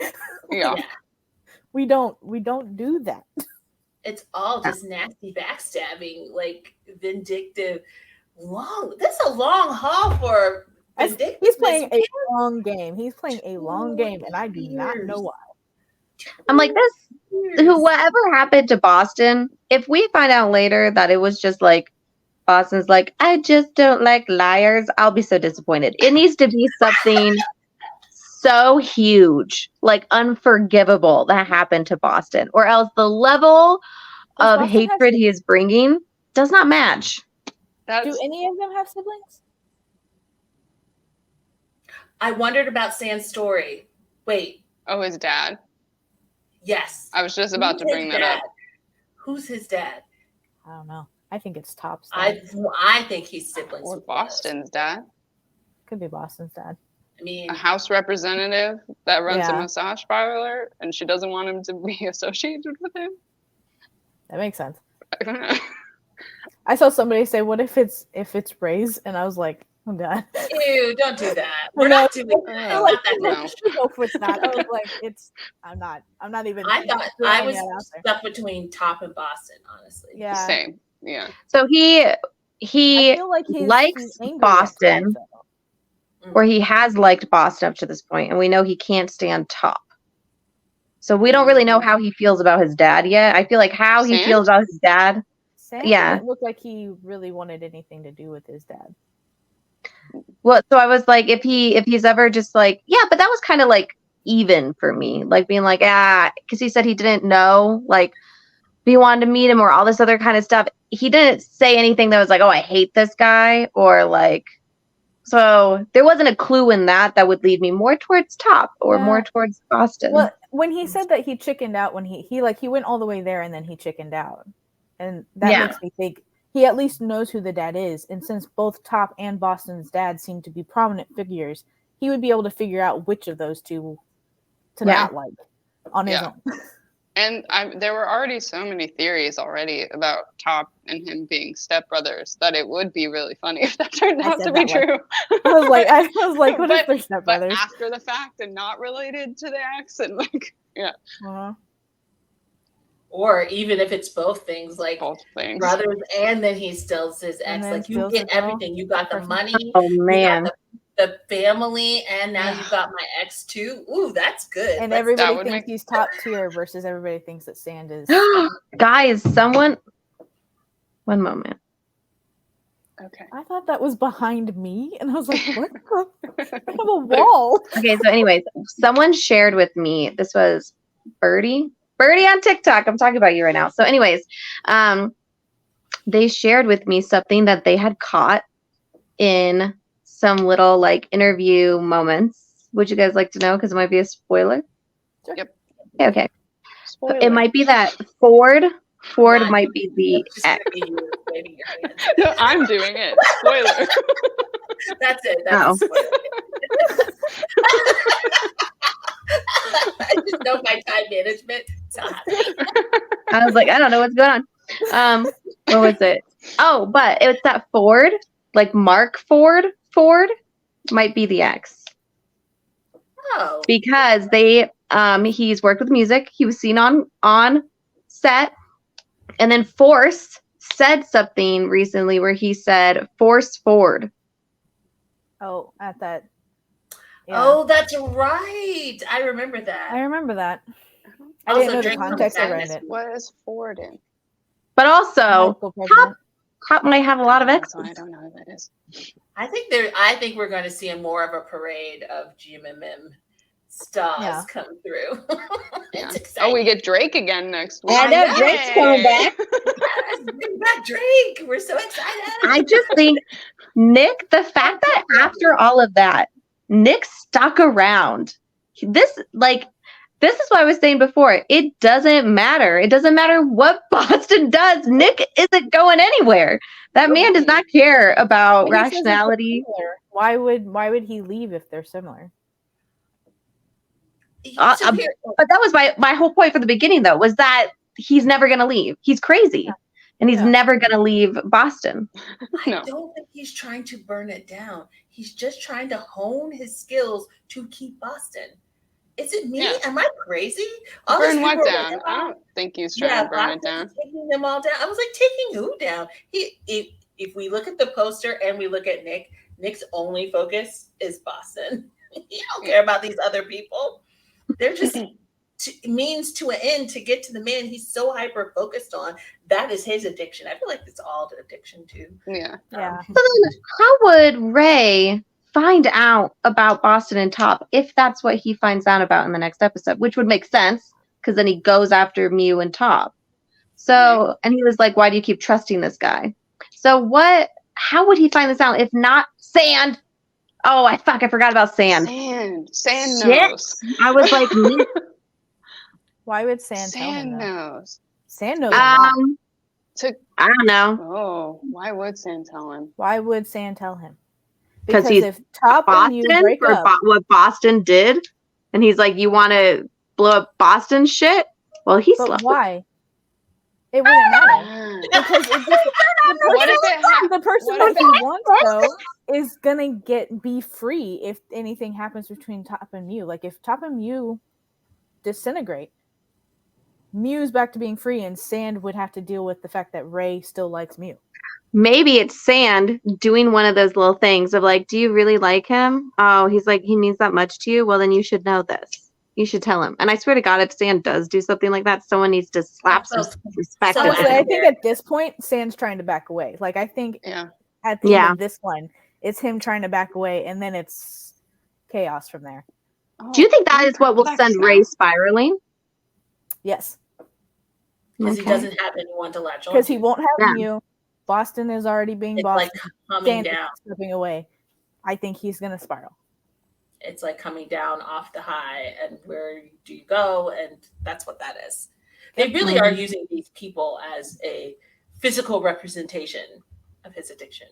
Yeah. We don't do that. It's all just nasty backstabbing, like vindictive. That's a long haul for vindictive. He's playing a long game. And I do not know why. I'm like, whatever happened to Boston, if we find out later that it was just like Boston's like, I just don't like liars, I'll be so disappointed. It needs to be something so huge, like unforgivable, that happened to Boston, or else the level of hatred he is bringing does not match. Do any of them have siblings? I wondered about Sand's story. Wait. Oh, his dad? Yes. I was just about to bring that up. Who's his dad? I don't know. I think it's Top's dad. I think he's siblings. Or Boston's dad. Could be Boston's dad. I mean, a house representative that runs a massage parlor, and she doesn't want him to be associated with him. That makes sense. I saw somebody say, "What if it's Ray's?" And I was like, "Oh God, ew! Don't do that. We're not doing that. Like, it's not. I was like, it's. I'm not even. I thought I was stuck between Top and Boston, honestly. Yeah, same. Yeah. So he likes Boston, or he has liked Boston up to this point, and we know he can't stand Top. So we don't really know how he feels about his dad yet. I feel like he feels about his dad. Sam didn't look like he really wanted anything to do with his dad. Well, so I was like, if he's ever just like, yeah, but that was kind of like even for me, like being like, because he said he didn't know, like, if he wanted to meet him or all this other kind of stuff. He didn't say anything that was like, oh, I hate this guy, or like, so there wasn't a clue in that would lead me more towards Top or more towards Boston. Well, when he said that he chickened out, when he went all the way there and then he chickened out, and that makes me think he at least knows who the dad is. And since both Top and Boston's dad seem to be prominent figures, he would be able to figure out which of those two to not like on his own. And there were already so many theories already about Top and him being stepbrothers that it would be really funny if that turned out to be true. I was like, what if they're stepbrothers? But after the fact and not related to the ex, and like, Yeah, Uh-huh. Or even if it's both things, like both things. brothers, and then he steals his And ex. then Like you steals get the girl, everything. You got the person. money. Oh You man. got the family, and now you Ugh. got my ex too. Ooh, that's good. And Let's- everybody would thinks make- he's top tier versus everybody thinks that Sand is. Guys, someone. One moment. Okay. I thought that was behind me, and I was like, "What? I have a wall." Okay, so anyways, someone shared with me. This was Birdie on TikTok. I'm talking about you right now. So anyways, they shared with me something that they had caught in some little like interview moments. Would you guys like to know? Because it might be a spoiler. Sure. Yep. Okay. Spoiler. It might be that Ford Not- might be the It's just gonna be you waving your hands. No, I'm doing it. Spoiler. That's it. That's Oh. a spoiler. I just know my time management. It's not happening. I was like, I don't know what's going on. What was it? Oh, but it's that Ford, like Mark Ford might be the ex. Oh, Because he's worked with music. He was seen on set, and then Force said something recently where he said Force Ford. Oh, at that. Yeah. oh, that's right. I remember that. I remember that. I Also, didn't know the Drake context London around Sadness. it. What is Ford in? But also, High school president. Cop might have a lot of So exes. I don't know who that is. I think we're going to see more of a parade of GMMM stars Yeah. come through. Yeah. It's exciting. Oh, we get Drake again next week. I know, Drake's coming back. Yes, bring back Drake. We're so excited. I just think Nick, the fact that after all of that, Nick stuck around. This is what I was saying before. It doesn't matter. It doesn't matter what Boston does. Nick isn't going anywhere. That man does not care about But he says if they're rationality. similar. Why would he leave if they're similar? So here, But that was my whole point from the beginning, though, was that he's never going to leave. He's crazy. And he's Yeah. never going to leave Boston. No. I don't think he's trying to burn it down. He's just trying to hone his skills to keep Boston. Is it me? Yeah. Am I crazy? All these Burn what people are like, down? "Oh, I don't think he's trying to burn it Boston's down. taking them all down." I was like, taking who down? If we look at the poster and we look at Nick, Nick's only focus is Boston. He don't care about these other people. They're just means to an end to get to the man he's so hyper focused on. That is his addiction. I feel like it's all addiction too. Yeah. Yeah. So then how would Ray find out about Boston and Top if that's what he finds out about in the next episode, which would make sense because then he goes after Mew and Top. So, and he was like, why do you keep trusting this guy? So how would he find this out if not Sand? Oh, I forgot about Sand. Sand Shit. knows. I was like, Why would Sand tell him Sand that? knows. Sand knows a lot. I don't know. Oh, why would Sand tell him? Why would Sand tell him? 'Cause Because he's if Top and you Boston break for up, what Boston did, and he's like, you want to blow up Boston shit? Well, he's but why? It wouldn't matter. Because What if it happened? the person What that if he wants though is gonna be free if anything happens between Top and Mew. Like if Top and Mew disintegrate, Mew's back to being free, and Sand would have to deal with the fact that Ray still likes Mew. Maybe it's Sand doing one of those little things of like, do you really like him? Oh, he's like, he means that much to you? Well, then you should know this. You should tell him. And I swear to God, if Sand does do something like that, someone needs to slap some respect. So into Honestly, him. I think at this point, Sand's trying to back away. Like I think Yeah. at the end of this one, it's him trying to back away, and then it's chaos from there. Do you think that is what will send Ray spiraling? Yes, Because he doesn't have anyone to latch on. because he won't have Yeah. Mew. Boston is already being It's Boston. like coming Sand is down. slipping away. I think he's gonna spiral. It's like coming down off the high, and where do you go? And that's what that is. They really are using these people as a physical representation of his addiction.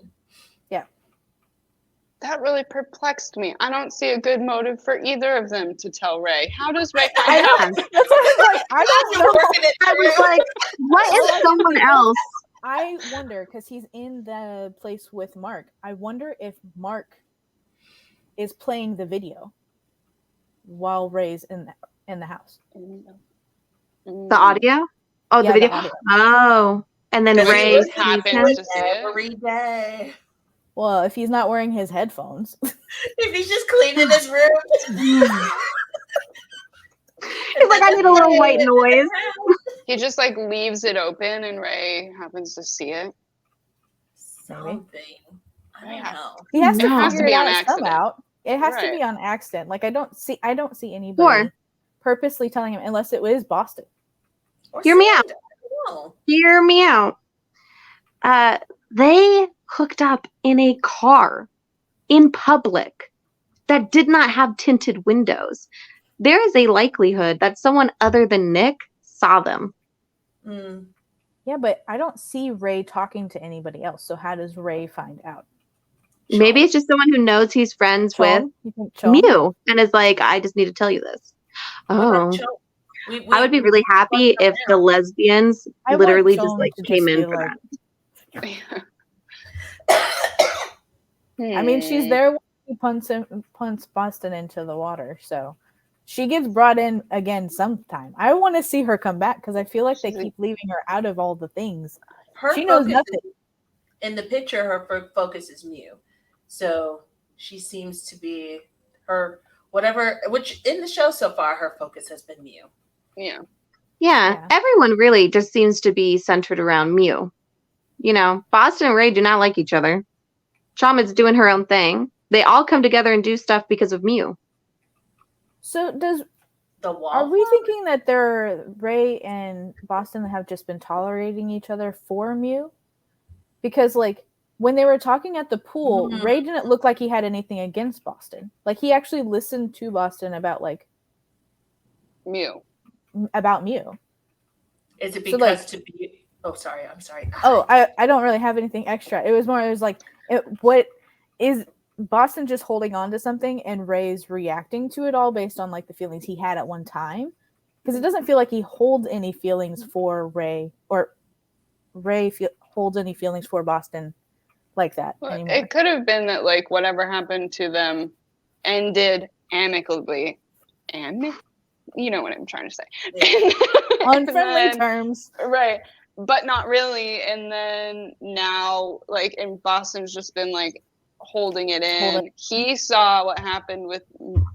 That really perplexed me. I don't see a good motive for either of them to tell Ray. How does Ray I find out? know. That's what I was like. I don't know. I was like, what is someone else? I wonder because he's in the place with Mark. I wonder if Mark is playing the video while Ray's in there. in the house. The audio? Oh, Yeah, the the video? audio. Oh. And then Because he Ray just sees happens him. to see it. Every day. Well, if he's not wearing his headphones. If he's just cleaning his room. He's like, I need a little white noise. He just like leaves it open and Ray happens to see it. Something. I don't know. He has to No. Has to figure be it on out accident. somehow. It has to Right. be on accident. Like I don't see anybody purposely telling him unless it was Boston. Or Hear me Sand, out. I don't know. Hear me out. They hooked up in a car in public that did not have tinted windows. There is a likelihood that someone other than Nick saw them. Mm. Yeah, but I don't see Ray talking to anybody else. So how does Ray find out? Maybe it's just someone who knows he's friends with You think Chol? Mew and is like, I just need to tell you this. What about Oh. Cho? I would be really happy if the lesbians I want literally just Chol like to came just in be for like- that. I mean, she's there when he punts Boston into the water, so she gets brought in again sometime. I want to see her come back because I feel like they keep leaving her out of all the things. She knows nothing. In the picture, her focus is Mew, so she seems to be her whatever. Which in the show so far, her focus has been Mew. Yeah, everyone really just seems to be centered around Mew. You know, Boston and Ray do not like each other. Chama's doing her own thing. They all come together and do stuff because of Mew. So The wall. are we thinking that Ray and Boston have just been tolerating each other for Mew? Because like when they were talking at the pool, Ray didn't look like he had anything against Boston. Like he actually listened to Boston about like Mew. About Mew. Is it because to be? Oh, sorry. I'm sorry. Oh, I don't really have anything extra. It was like, what is Boston just holding on to something and Ray's reacting to it all based on like the feelings he had at one time? Because it doesn't feel like he holds any feelings for Ray or Ray holds any feelings for Boston like that anymore. It could have been that like whatever happened to them ended amicably. You know what I'm trying to say. Yeah. On friendly terms. Right. But not really. And then now, like, and Boston's just been like holding it in. He saw what happened with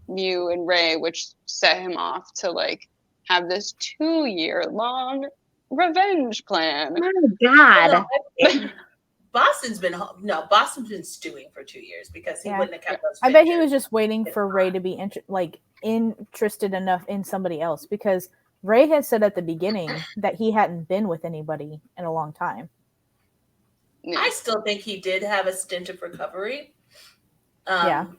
Mew and Ray, which set him off to like have this 2-year-long revenge plan. Oh God. Boston's been stewing for 2 years because he wouldn't have kept those. I bet he was just waiting for Ray to be interested enough in somebody else, because Ray had said at the beginning that he hadn't been with anybody in a long time. I still think he did have a stint of recovery. And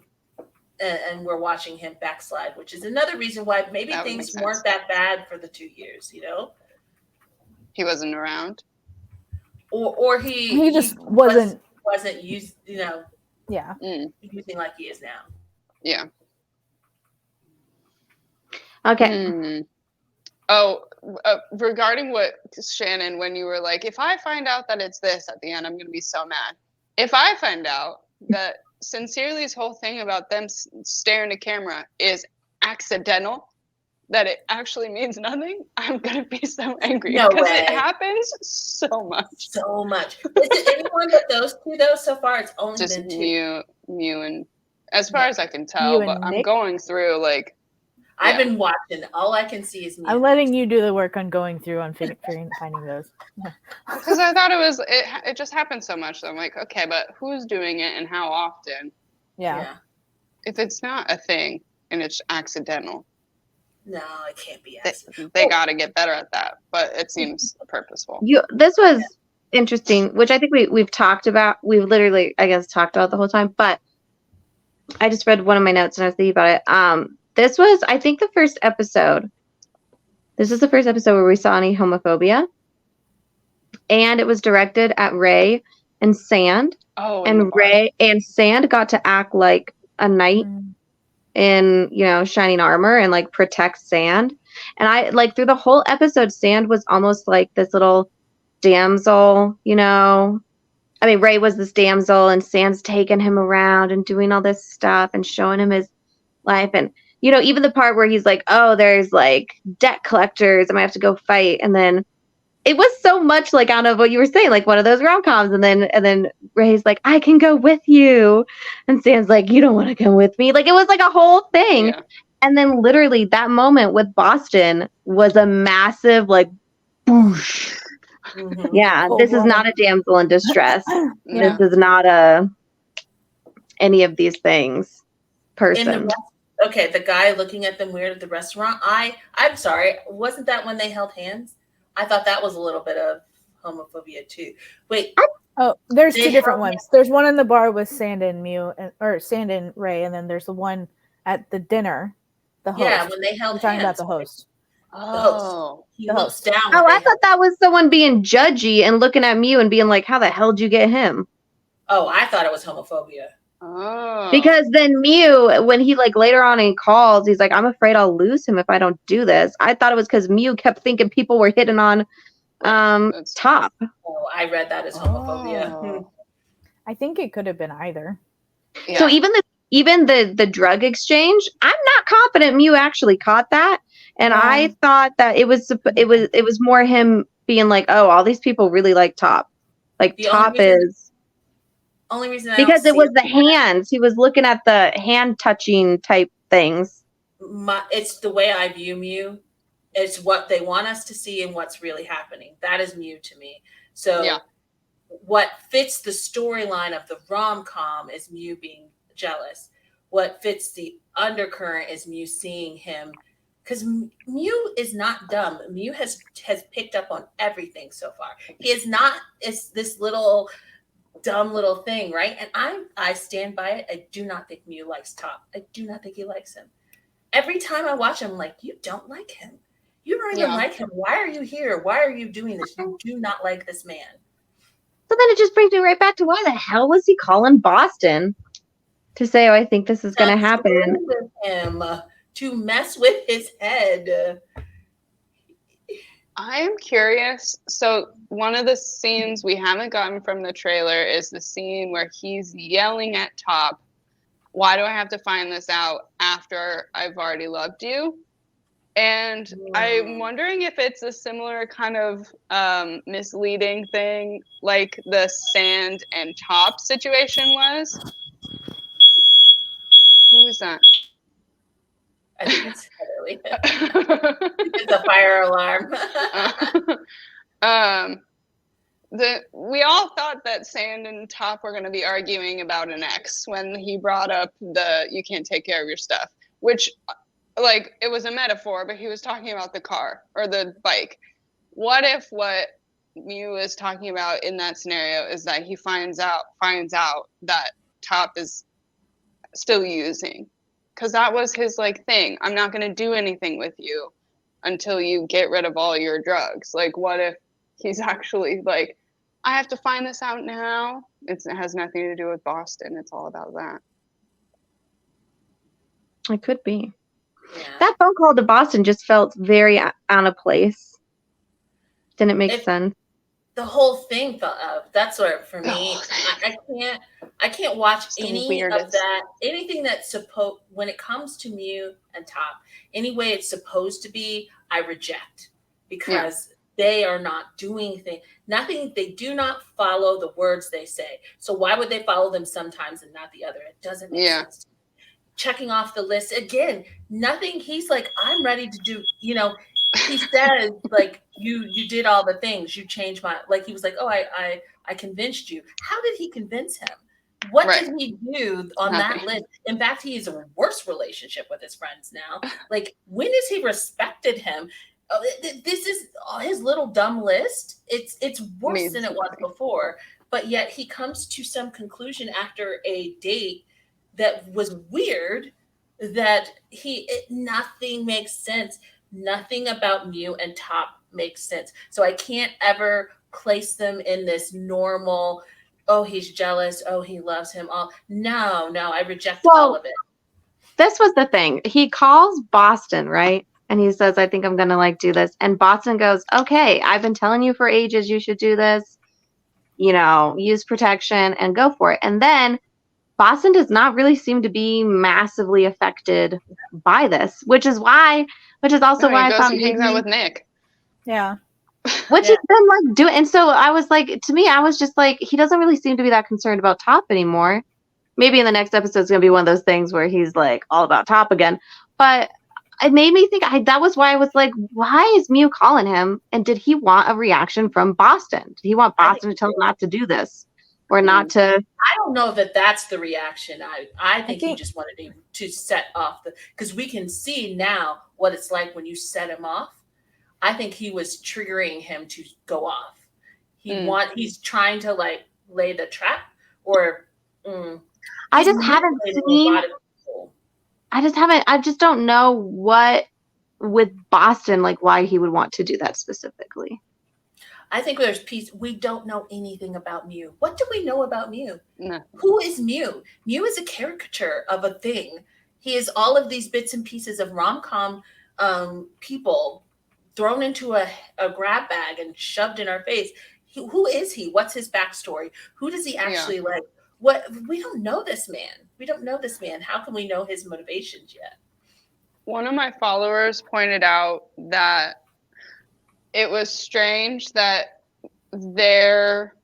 we're watching him backslide, which is another reason why maybe things weren't that bad for the 2 years, you know? He wasn't around. Or he just wasn't used, you know, using like he is now. Yeah. Okay. Oh, regarding what Shannon, when you were like, if I find out that it's this at the end, I'm going to be so mad. If I find out that Sincerely's whole thing about them staring at camera is accidental, that it actually means nothing, I'm going to be so angry. No because way. it happens so much. So much. Is it anyone but those two, though, so far? It's only just been two. Mew, and as far as I can tell, but I'm going through like. I've been watching. All I can see is Mew. I'm letting you do the work on going through on finding those. Because I thought it just happened so much. So I'm like, okay, but who's doing it and how often? Yeah. If it's not a thing and it's accidental. No, it can't be accidental. They got to get better at that, but it seems purposeful. This was interesting, which I think we've talked about. We've literally, I guess, talked about the whole time, but I just read one of my notes and I was thinking about it. This was, I think, the first episode. This is the first episode where we saw any homophobia. And it was directed at Ray and Sand. Oh, and Ray and Sand got to act like a knight in, you know, shining armor and like protect Sand. And I like through the whole episode, Sand was almost like this little damsel, you know. I mean, Ray was this damsel and Sand's taking him around and doing all this stuff and showing him his life. And you know, even the part where he's like, oh, there's like debt collectors, I might have to go fight. And then it was so much like, out of what you were saying, like one of those rom-coms. And then Ray's like, I can go with you. And Sam's like, you don't want to come with me. Like, it was like a whole thing. Yeah. And then literally that moment with Boston was a massive, like, boosh. Mhm. Yeah, Full this is blown. not a damsel in distress. Yeah. This is not any of these things person. Okay, the guy looking at them weird at the restaurant. I'm sorry, wasn't that when they held hands? I thought that was a little bit of homophobia too. Wait, Oh, there's They two different held ones. There's one in the bar with Sand and Sand and Ray, and then there's the one at the dinner. The host. yeah, when they held We're talking hands. about the host. Oh. He The looks host. down. Oh, when I they thought that was someone being judgy and looking at Mew and being like, how the hell did you get him? Oh, I thought it was homophobia. Oh. Because then Mew, when he like later on he calls, he's like, I'm afraid I'll lose him if I don't do this. I thought it was because Mew kept thinking people were hitting on That's- Top. Oh, I read that as homophobia. Oh. I think it could have been either. Yeah. So even the drug exchange, I'm not confident Mew actually caught that. And Yeah. I thought that it was more him being like, oh, all these people really like Top. Like The Top only reason- is Only reason I because don't it was the hands. He was looking at the hand touching type things. it's the way I view Mew. It's what they want us to see and what's really happening. That is Mew to me. So Yeah. what fits the storyline of the rom-com is Mew being jealous. What fits the undercurrent is Mew seeing him, because Mew is not dumb. Mew has picked up on everything so far. He is not. It's this little dumb little thing, right? And I stand by it. I do not think Mew likes Top. I do not think he likes him. Every time I watch him, I'm like, you don't like him. You don't even Yeah. like him. Why are you here? Why are you doing this? You do not like this man. So then it just brings me right back to why the hell was he calling Boston to say, oh, I think this is going to happen? With him to mess with his head. I am curious. So one of the scenes we haven't gotten from the trailer is the scene where he's yelling at Top, why do I have to find this out after I've already loved you? And I'm wondering if it's a similar kind of misleading thing like the Sand and Top situation was. Who is that? I think it's Heatherly. It's a fire alarm. We all thought that Sand and Top were going to be arguing about an ex when he brought up the you can't take care of your stuff, which like it was a metaphor, but he was talking about the car or the bike. What if what Mew is talking about in that scenario is that he finds out that Top is still using? Because that was his like thing. I'm not going to do anything with you until you get rid of all your drugs. Like, what if he's actually like, I have to find this out now? It has nothing to do with Boston. It's all about that. It could be. Yeah. That phone call to Boston just felt very out of place. Didn't make sense. The whole thing felt that's what for me. I can't watch any of that. Anything that's supposed when it comes to Mew and Top, any way it's supposed to be, I reject because they are not doing things. Nothing. They do not follow the words they say. So why would they follow them sometimes and not the other? It doesn't make sense. Checking off the list again. Nothing. He's like, I'm ready to do. You know. He says like you did all the things, you changed my like he was like, oh I convinced you. How did he convince him? What did he do on that list? In fact, he is a worse relationship with his friends now. Like when has he respected him? This is his little dumb list. It's worse than it was before, but yet he comes to some conclusion after a date that was weird that nothing makes sense. Nothing about Mew and Top makes sense. So I can't ever place them in this normal, oh, he's jealous, oh, he loves him. No, I reject all of it. This was the thing. He calls Boston, right? And he says, I think I'm going to like do this. And Boston goes, okay, I've been telling you for ages you should do this. You know, use protection and go for it. And then Boston does not really seem to be massively affected by this, which is also why he I goes thought and hangs out maybe, with Nick. Yeah. which Yeah. has been like doing. And so I was like, to me, I was just like, he doesn't really seem to be that concerned about Top anymore. Maybe in the next episode, it's gonna be one of those things where he's like all about Top again. But it made me think. That was why I was like, why is Mew calling him? And did he want a reaction from Boston? Did he want I Boston to think tell him not to do this, or not to? I don't know that that's the reaction. I think he think- just wanted to set off because we can see now what it's like when you set him off. I think he was triggering him to go off. He's trying to like lay the trap, or I he's just haven't manipulating a seen. lot of people. I just don't know what with Boston, like why he would want to do that specifically. I think there's we don't know anything about Mew. What do we know about Mew? No. Who is Mew? Mew is a caricature of a thing. He is all of these bits and pieces of rom-com people thrown into a grab bag and shoved in our face. Who is he? What's his backstory? Who does he actually like? What? We don't know this man. We don't know this man. How can we know his motivations yet? One of my followers pointed out that it was strange that their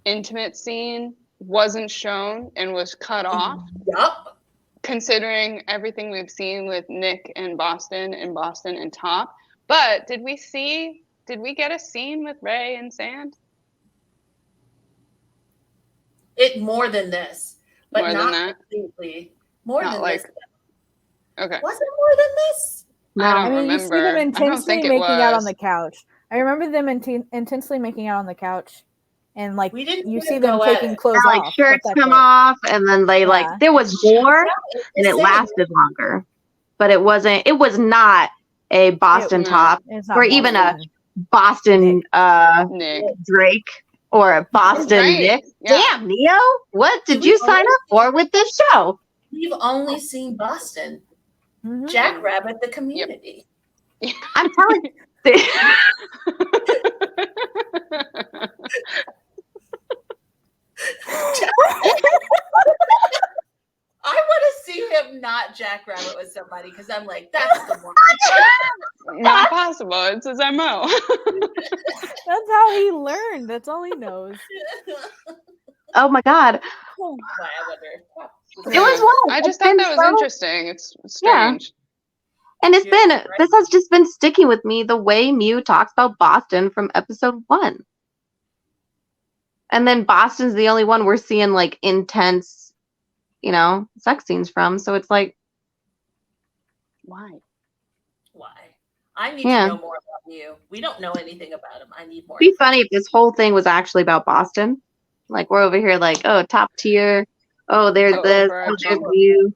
intimate scene wasn't shown and was cut off, Yup. considering everything we've seen with Nick and Boston and Top. But did we get a scene with Ray and Sand? It more than this, but More not than that? completely. More Not than like- this. Okay. Was it more than this? No, I I don't mean, you see them remember. I don't intensely think it making out on was. the couch. I remember them intensely making out on the couch, and like We didn't you see see them them go at taking it. clothes like off. shirts but that's come it. off, and then they like Yeah. there was more, and it Same. lasted longer. But it wasn't. It was not a Boston no. Top It's not or even a Boston. Boston Nick. Drake or a Boston Right. Nick. Yeah. Damn, Neo, what did We you sign always- up for with this show? We've only seen Boston. Mhm. Jackrabbit, the community. I'm telling you. I want to see him not Jackrabbit with somebody because I'm like, that's the one. Not possible. It's his MO. That's how he learned. That's all he knows. Oh my God, Why, I wonder. it was one. I just It's thought been that was so- interesting. It's strange. And it's Yeah, been right. this has just been sticking with me the way Mew talks about Boston from episode 1. And then Boston's the only one we're seeing like intense, sex scenes from. So it's like, Why? Why? I need Yeah. to know more about you. We don't know anything about him. I need more. it'd be funny if this whole thing was actually about Boston. Like we're over here like, oh, top tier. Oh, there's Oh, this. for Oh, there's example. you.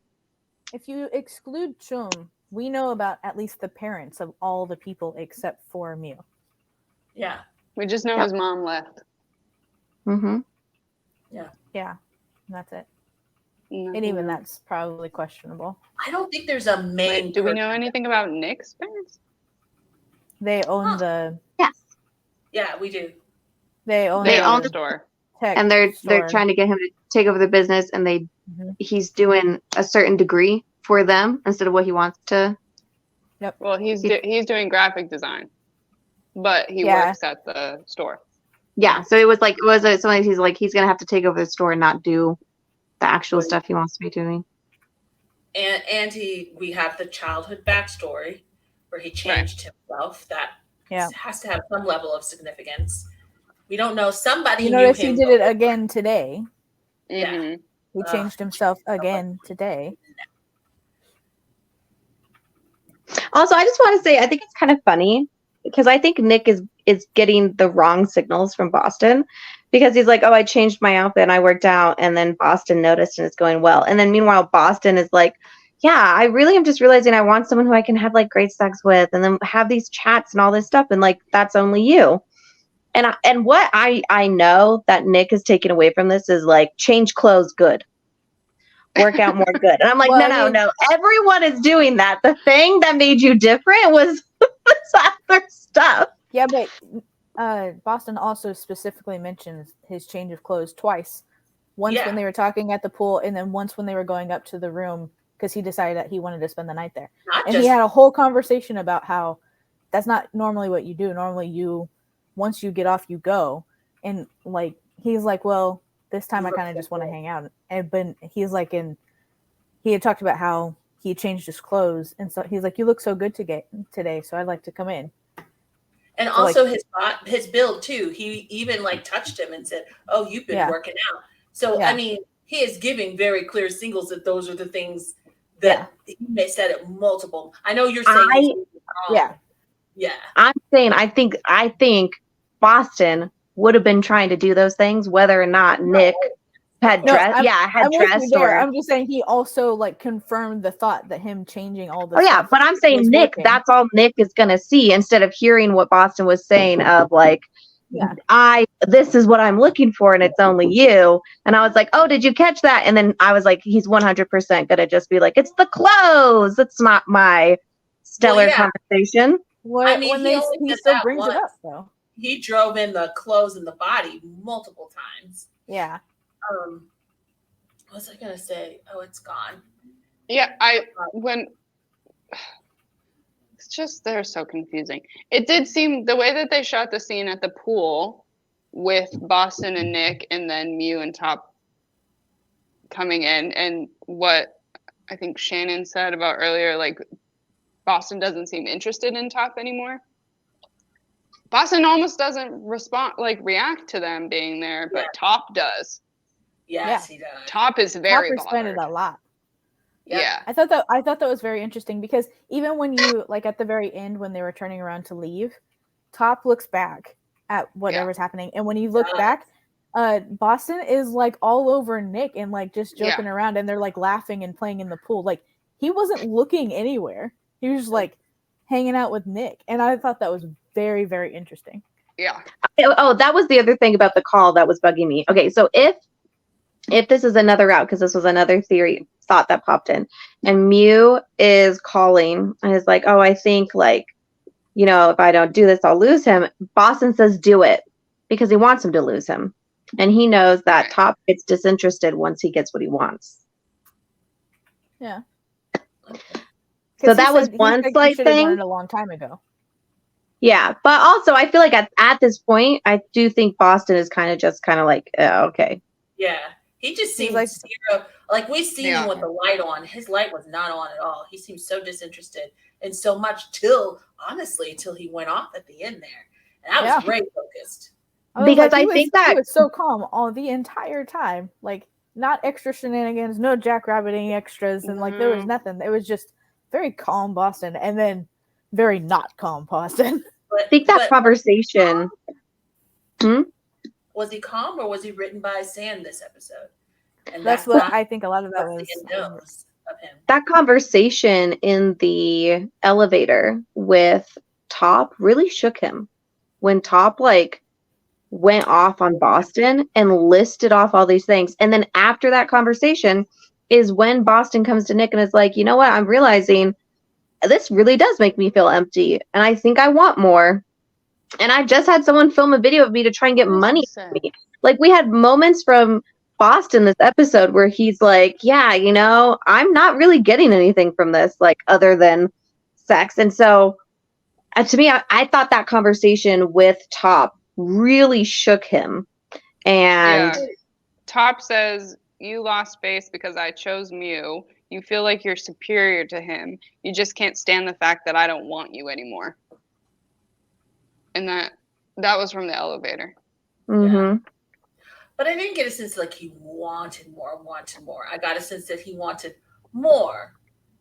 If you exclude Chum, we know about at least the parents of all the people except for Mew. Yeah. We just know Yep. his mom left. Mm-hmm. Yeah, that's it. Nothing And even else. that's probably questionable. I don't think there's a main. Wait, do we person. know anything about Nick's parents? They own Huh. the Yeah, we do. they own They the own the store. tech And they're store. trying to get him to take over the business, and Mhm. he's doing a certain degree for them instead of what he wants to. Well, he's doing graphic design, but he Yeah. works at the store. Yeah, so it was something he's gonna have to take over the store and not do the actual Right. stuff he wants to be doing. And we have the childhood backstory where he changed himself. That Yeah. has to have some level of significance. We don't know. Somebody You knew notice him. he did it again today. Yeah. Mhm. He changed himself again today. Also, I just want to say I think it's kind of funny because I think Nick is getting the wrong signals from Boston because he's like, oh, I changed my outfit and I worked out, and then Boston noticed and it's going well, and then meanwhile Boston is like, yeah, I really am just realizing I want someone who I can have like great sex with and then have these chats and all this stuff, and like that's only you. And what I know that Nick is taking away from this is like change clothes good. Work out more good. And I'm like, Well, no. Everyone is doing that. The thing that made you different was this other stuff. Yeah, but Boston also specifically mentions his change of clothes twice once Yeah. when they were talking at the pool, and then once when they were going up to the room because he decided that he wanted to spend the night there. Not And just he had a whole conversation about how that's not normally what you do. Normally you, once you get off, you go. And like, he's like, well, this time I kind of just want to hang out. And but he's like, he had talked about how he changed his clothes. And so he's like, you look so good today. So I'd like to come in. And So, also like, his build too. He even like touched him and said, "Oh, you've been Yeah. working out." So Yeah. I mean, he is giving very clear signals that those are the things that he may said it multiple. I know you're saying he's wrong. Yeah. I'm saying I think Boston would have been trying to do those things whether or not Nick had dressed. I'm with you dressed there. or. I'm just saying he also like confirmed the thought that him changing all this. Oh yeah, stuff but I'm saying was Nick. working. That's all Nick is gonna see instead of hearing what Boston was saying of like, this is what I'm looking for, and it's only you. And I was like, oh, did you catch that? And then I was like, he's 100% gonna just be like, it's the clothes. It's not my stellar conversation. I mean, he still brings it up though. He drove in the clothes and the body multiple times. Yeah. What was I gonna say? Oh, it's gone. Yeah, it's just they're so confusing. It did seem the way that they shot the scene at the pool with Boston and Nick, and then Mew and Top coming in, and what I think Shannon said about earlier, like Boston doesn't seem interested in Top anymore. Boston almost doesn't react to them being there, but Top does. Yes, he does. Top is very Top responded a lot. Yeah. I thought that was very interesting because even when you like at the very end when they were turning around to leave, Top looks back at whatever's happening, and when you look back, Boston is like all over Nick and like just joking around, and they're like laughing and playing in the pool. Like he wasn't looking anywhere; he was just like hanging out with Nick, and I thought that was very, very interesting. Yeah. Oh, that was the other thing about the call that was bugging me. Okay, so if this is another route, because this was another thought that popped in, and Mew is calling and is like, oh, I think like, you know, if I don't do this, I'll lose him. Boston says do it because he wants him to lose him. And he knows that Top gets disinterested once he gets what he wants. Yeah. So that was one slight thing. Learned a long time ago. Yeah, but also I feel like at this point, I do think Boston is kind of like, oh, okay. Yeah. He just seems like zero. Like we seen him with the light on. His light was not on at all. He seemed so disinterested and so much till he went off at the end there. And I was very focused. Because I think that he was so calm all the entire time. Like not extra shenanigans, no jackrabbiting extras, and like there was nothing. It was just very calm Boston, and then very not calm Boston. I think that conversation. Was he calm or was he written by Sam this episode? And that's what I think a lot of that was of him. That conversation in the elevator with Top really shook him. When Top like went off on Boston and listed off all these things. And then after that conversation is when Boston comes to Nick and is like, you know what? I'm realizing this really does make me feel empty. And I think I want more. And I just had someone film a video of me to try and get money from me. Like we had moments from Boston this episode where he's like, yeah, you know, I'm not really getting anything from this, like other than sex. And so to me, I thought that conversation with Top really shook him. And Top says, you lost face because I chose Mew. You feel like you're superior to him. You just can't stand the fact that I don't want you anymore. And that was from the elevator. Mm-hmm. But I didn't get a sense like he wanted more. I got a sense that he wanted more,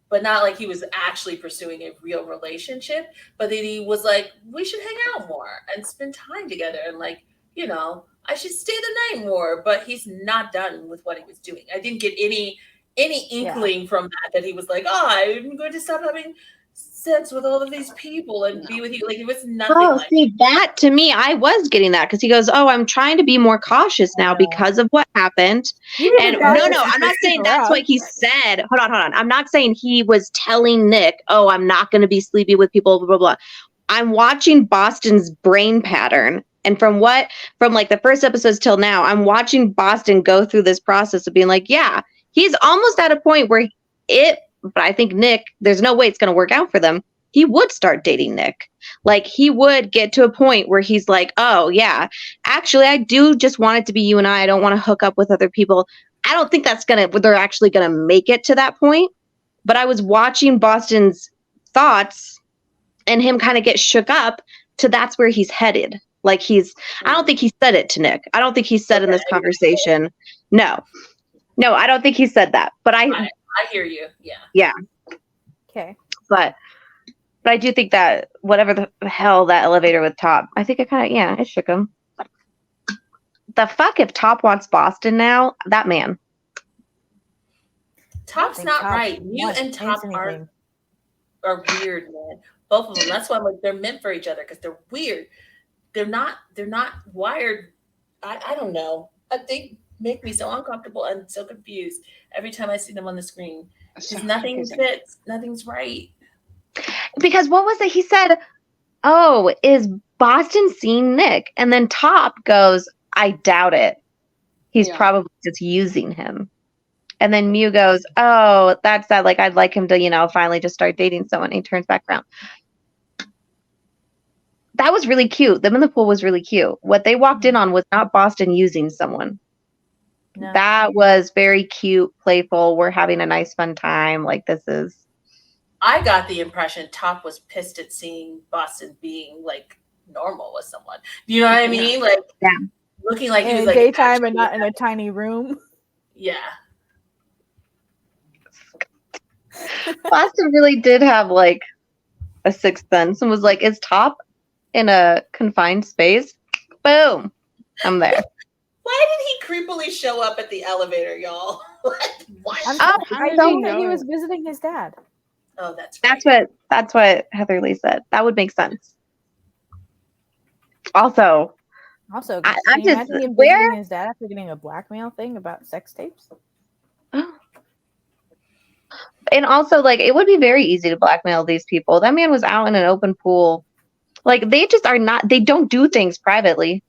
but not like he was actually pursuing a real relationship, but that he was like, we should hang out more and spend time together. And like, you know, I should stay the night more, but he's not done with what he was doing. I didn't get any inkling from that he was like, oh, I'm going to stop having sex with all of these people and be with you. Like it was nothing see, that to me, I was getting that because he goes, oh, I'm trying to be more cautious now because of what happened. And no, I'm not saying that's what he said. Hold on. I'm not saying he was telling Nick, oh, I'm not going to be sleepy with people, blah, blah, blah. I'm watching Boston's brain pattern And from like the first episodes till now, I'm watching Boston go through this process of being like, yeah, he's almost at a point where but I think Nick, there's no way it's going to work out for them. He would start dating Nick. Like he would get to a point where he's like, oh yeah, actually I do just want it to be you and I don't want to hook up with other people. I don't think they're actually going to make it to that point. But I was watching Boston's thoughts and him kind of get shook up to that's where he's headed. Like I don't think he said it to Nick. I don't think he said in this conversation. No, I don't think he said that. But I hear you. Yeah. Yeah. Okay. But I do think that whatever the hell that elevator with Top, I think it shook him. The fuck if Top wants Boston now? That man. Top's not right. You and Top are weird, man. Both of them. That's why I'm like they're meant for each other because they're weird. They're not wired. I don't know. They make me so uncomfortable and so confused every time I see them on the screen. Because nothing fits. Nothing's right. Because what was it? He said, oh, is Boston seeing Nick? And then Top goes, I doubt it. He's probably just using him. And then Mew goes, oh, that's that. Like, I'd like him to, finally just start dating someone. And he turns back around. That was really cute. Them in the pool was really cute. What they walked in on was not Boston using someone. No. That was very cute, playful. We're having a nice, fun time. Like, this is. I got the impression Top was pissed at seeing Boston being, like, normal with someone. You know what I mean? Like, looking like he was, like, daytime and not in a tiny room. Yeah. Boston really did have, like, a sixth sense and was like, is Top in a confined space? Boom. I'm there. Why did he creepily show up at the elevator, y'all? Why? I think that he was visiting his dad. Oh, that's what Heather Lee said. That would make sense. Also, I'm just imagine him visiting his dad after getting a blackmail thing about sex tapes. And also, like, it would be very easy to blackmail these people. That man was out in an open pool. Like, they just are not. They don't do things privately.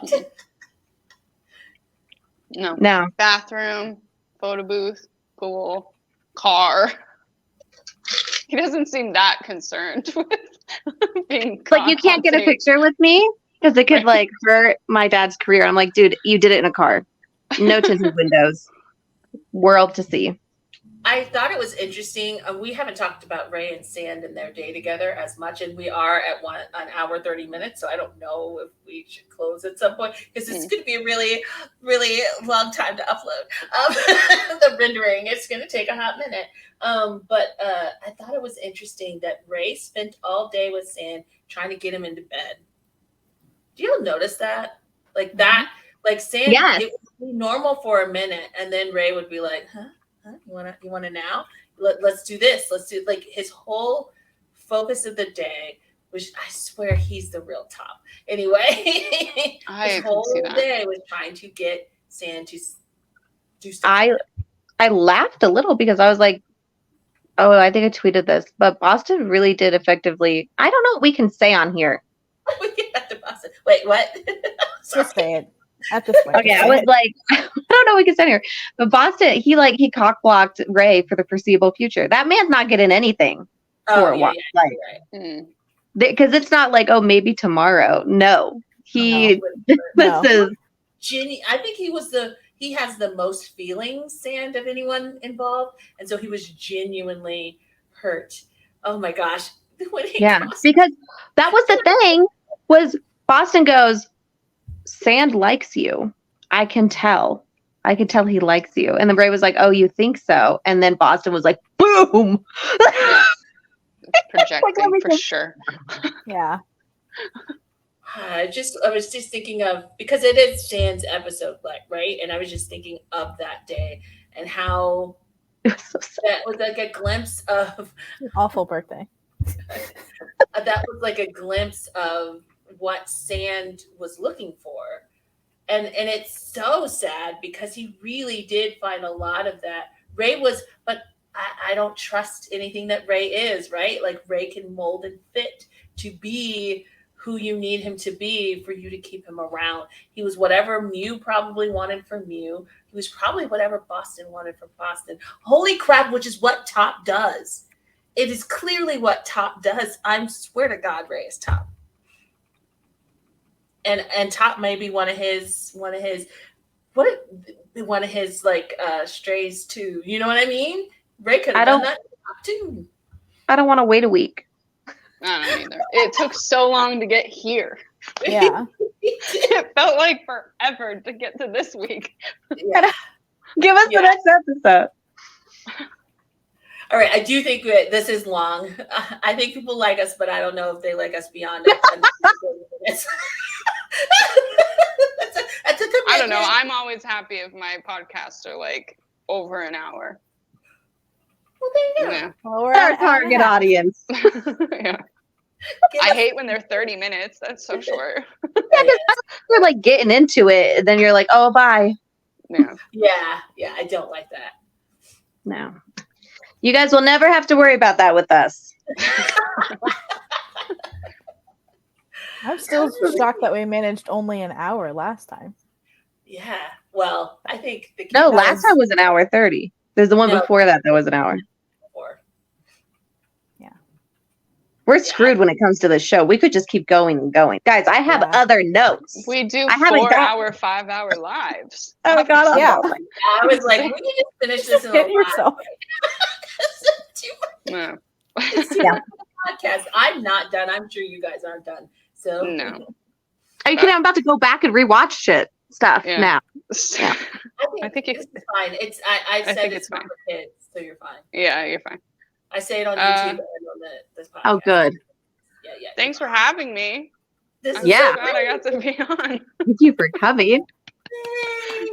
They don't. No. Bathroom, photo booth, pool, car. He doesn't seem that concerned with being caught. Like, you can't get a picture with me because it could, like, hurt my dad's career. I'm like, dude, you did it in a car. No tinted windows. World to see. I thought it was interesting. We haven't talked about Ray and Sand and their day together as much, and we are at an hour 30 minutes. So I don't know if we should close at some point because it's going to be a really, really long time to upload the rendering. It's going to take a hot minute. But I thought it was interesting that Ray spent all day with Sand trying to get him into bed. Do you notice that? Like that, like Sand, it would be normal for a minute, and then Ray would be like, "Huh? You want to now? Let's do this. Let's do," like his whole focus of the day, which I swear he's the real Top. Anyway, his whole day was trying to get Sand to do stuff. I laughed a little because I was like, oh, I think I tweeted this, but Boston really did effectively. I don't know what we can say on here. We get back to Boston. Wait, what? Just say it. At this point. Okay, I was like, I don't know what we can say here. But Boston, he cock blocked Ray for the foreseeable future. That man's not getting anything for a while. Because it's not like, oh, maybe tomorrow. No. This is Ginny. I think he has the most feelings, Sand, of anyone involved. And so he was genuinely hurt. Oh my gosh. Because that was the thing, was Boston goes, Sand likes you. I can tell he likes you. And then Ray was like, oh, you think so? And then Boston was like, boom. Projecting for sure. Yeah. I was just thinking of, because it is Sand's episode, like, right? And I was just thinking of that day and how that was like a glimpse of awful birthday. That was like a glimpse of what Sand was looking for. And it's so sad because he really did find a lot of that. Ray was, but I don't trust anything that Ray is, right? Like Ray can mold and fit to be who you need him to be for you to keep him around. He was whatever Mew probably wanted from Mew. He was probably whatever Boston wanted from Boston. Holy crap, which is what Top does. It is clearly what Top does. I swear to God, Ray is Top. And Top may be one of his like strays too. You know what I mean? Ray could have done that to Top too. I don't want to wait a week. I don't either. It took so long to get here. Yeah. It felt like forever to get to this week. Yeah. Give us the next episode. All right, I do think that this is long. I think people like us, but I don't know if they like us beyond it. That's a I don't know. I'm always happy if my podcasts are like over an hour. Well, there you go. Yeah. Well, we're Our at target audience. Yeah. Give I us- hate when they're 30 minutes. That's so short. You're like getting into it, and then you're like, oh, bye. Yeah. Yeah, I don't like that. No. You guys will never have to worry about that with us. I'm still shocked that we managed only an hour last time. Yeah. Well, I think No, That last was- time was an hour 30. There's the one No. before that was an hour. before. We're screwed when it comes to this show. We could just keep going and going. Guys, I have Yeah. other notes. We do I haven't 4-hour, 5-hour lives. Oh, God. Yeah. I was like, we can just finish this in a Get live. yourself. It's too much. No. It's too much podcast. I'm not done. I'm sure you guys aren't done. So No. Are you kidding? I'm about to go back and rewatch stuff Yeah. now. I think this is fine. It's I said think it's it's not fine. for kids, so you're fine. Yeah, you're fine. I say it on YouTube and on this podcast. Oh, good. Yeah. Thanks for having me. This I'm is Yeah. so glad I got to be on. Thank you for coming.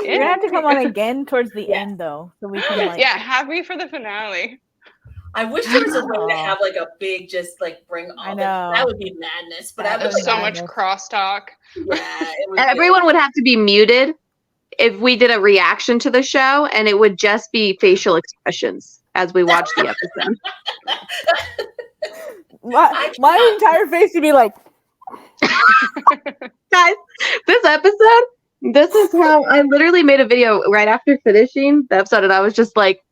You're gonna have to come on again towards the Yeah. end, though, so we can like. Yeah, have me for the finale. I wish there was a way to Oh. have like a big, just like bring all I of it. know. That would be madness. But I That would would So be much madness. crosstalk. yeah, it would be- Everyone would have to be muted if we did a reaction to the show, and it would just be facial expressions as we watch the episode. My entire face would be like, Guys, this episode, this is how I literally made a video right after finishing the episode, and I was just like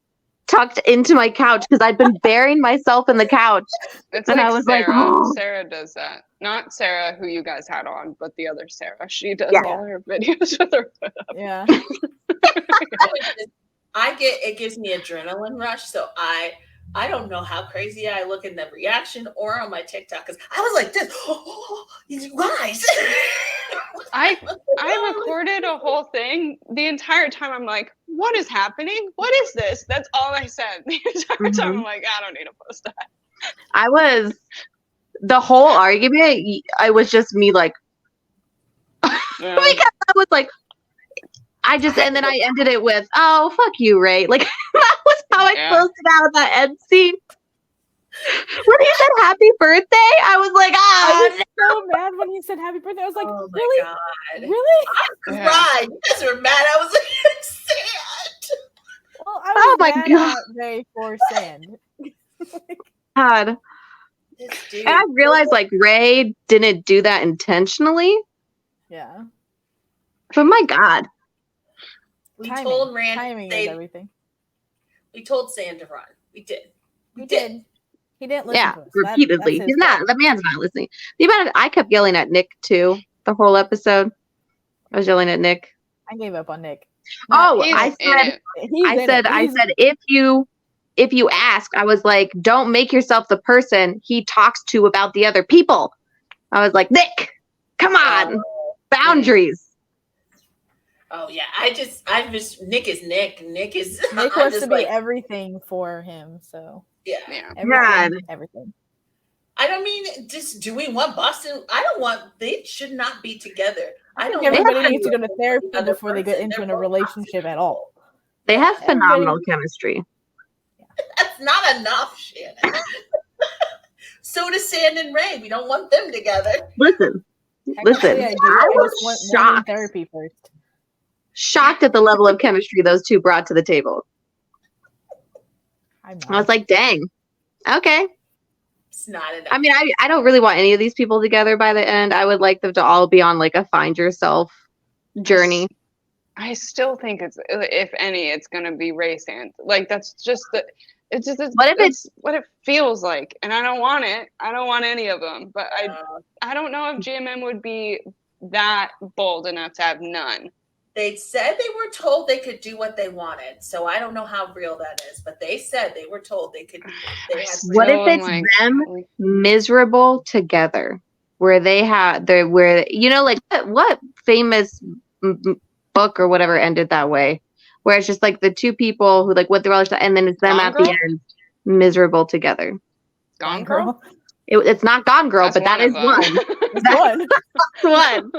tucked into my couch because I'd been burying myself in the couch. It's And like I was Sarah. like, oh. Sarah does that. Not Sarah, who you guys had on, but the other Sarah. She does Yeah. all her videos with her foot up. yeah. it gives me adrenaline rush. So I don't know how crazy I look in the reaction or on my TikTok because I was like this. Oh, you guys. I recorded a whole thing. The entire time I'm like, what is happening? What is this? That's all I said. The entire time I'm like, I don't need to post that. I was the whole argument. I was just me like Yeah. because I was like, and then I ended it with, "Oh, fuck you, Ray." Like that was how I Yeah. closed it out that end scene. When he said "Happy Birthday," I was like, I "Ah." was so mad when he said happy birthday. I was like, Oh my really? God. Really? Yeah. Cried. You guys were mad. I was like, sad. Well, I was Oh my mad God. at Ray for sand. God. This dude. And I realized like Ray didn't do that intentionally, Yeah. but my God, we Timing. told Rand. Timing is everything. We told Sam to run. We did. He did. He didn't listen yeah, to us. repeatedly. That's He's his not. fault. The man's not listening. The amount I kept yelling at Nick too the whole episode. I was yelling at Nick. I gave up on Nick. Oh, He's I in said, it. He's I in said, it. I He's- said, if you ask, I was like, don't make yourself the person he talks to about the other people. I was like, Nick, come on, boundaries. Oh yeah. I just Nick is Nick. Nick is Nick I'm wants to just be like, everything for him. So yeah. Yeah. God. everything. I don't mean just do we want Boston? I don't want they should not be together. I don't want Everybody them needs to go to therapy the other before they get person. into They're a both relationship toxic. at all. They have Everybody- phenomenal chemistry. That's not enough, Shannon. So does Sand and Ray. We don't want them together. Listen, Actually, I do. I I was just want one in shocked. therapy first. Shocked at the level of chemistry those two brought to the table. I'm I was like, dang, okay. It's not enough. I mean, I don't really want any of these people together by the end. I would like them to all be on like a find yourself journey. I still think it's, if any, it's gonna be Ray Sans. Like that's just the. It's just it's what it feels like, and I don't want it. I don't want any of them. But I don't know if GMM would be that bold enough to have none. They said they were told they could do what they wanted, so I don't know how real that is. But they said they were told they could. What if it's them miserable together, where they have where you know, like what famous book or whatever ended that way, where it's just like the two people who like what they're all, and then it's them at the end miserable together. Gone Girl. It's not Gone Girl, but that is one. One. One.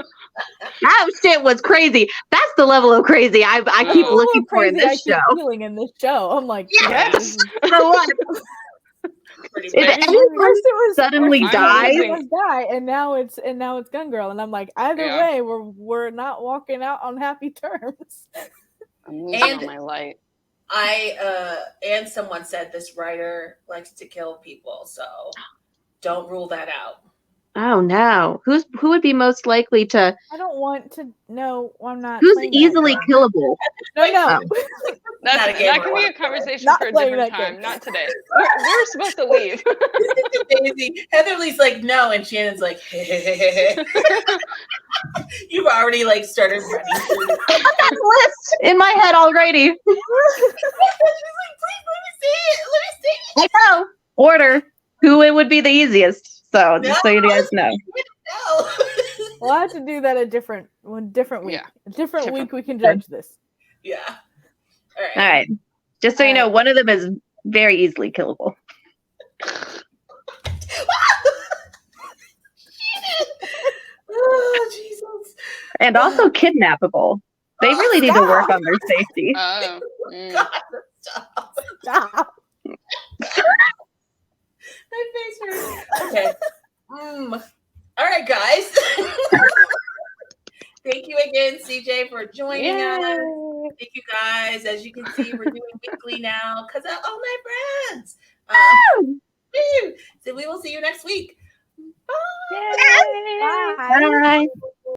That shit was crazy. That's the level of crazy I keep looking for in this show. Feeling in this show, I'm like, yes. The one. If anyone suddenly dies, and now it's Gun Girl, and I'm like, either way, we're not walking out on happy terms. I'm losing my light. And someone said this writer likes to kill people, so don't rule that out. Oh no. Who would be most likely to I don't want to no, I'm not. Who's easily killable? No. That can be a conversation for a different time, not today. We're supposed to leave. Daisy. Heatherly's like, no, and Shannon's like, you've already like started running through the list in my head already. She's like, please let me see it. I know. Order who it would be the easiest. So just so you guys know. No. We'll have to do that a different week. Yeah. A different week we can judge this. Yeah. All right. Just so you know, one of them is very easily killable. Oh, Jesus. And also kidnappable. They really need to work on their safety. Oh. God, stop. My face hurts. Okay. All right, guys. Thank you again, CJ, for joining us. Thank you, guys. As you can see, we're doing weekly now because of all my friends. So we will see you next week. Bye. Bye.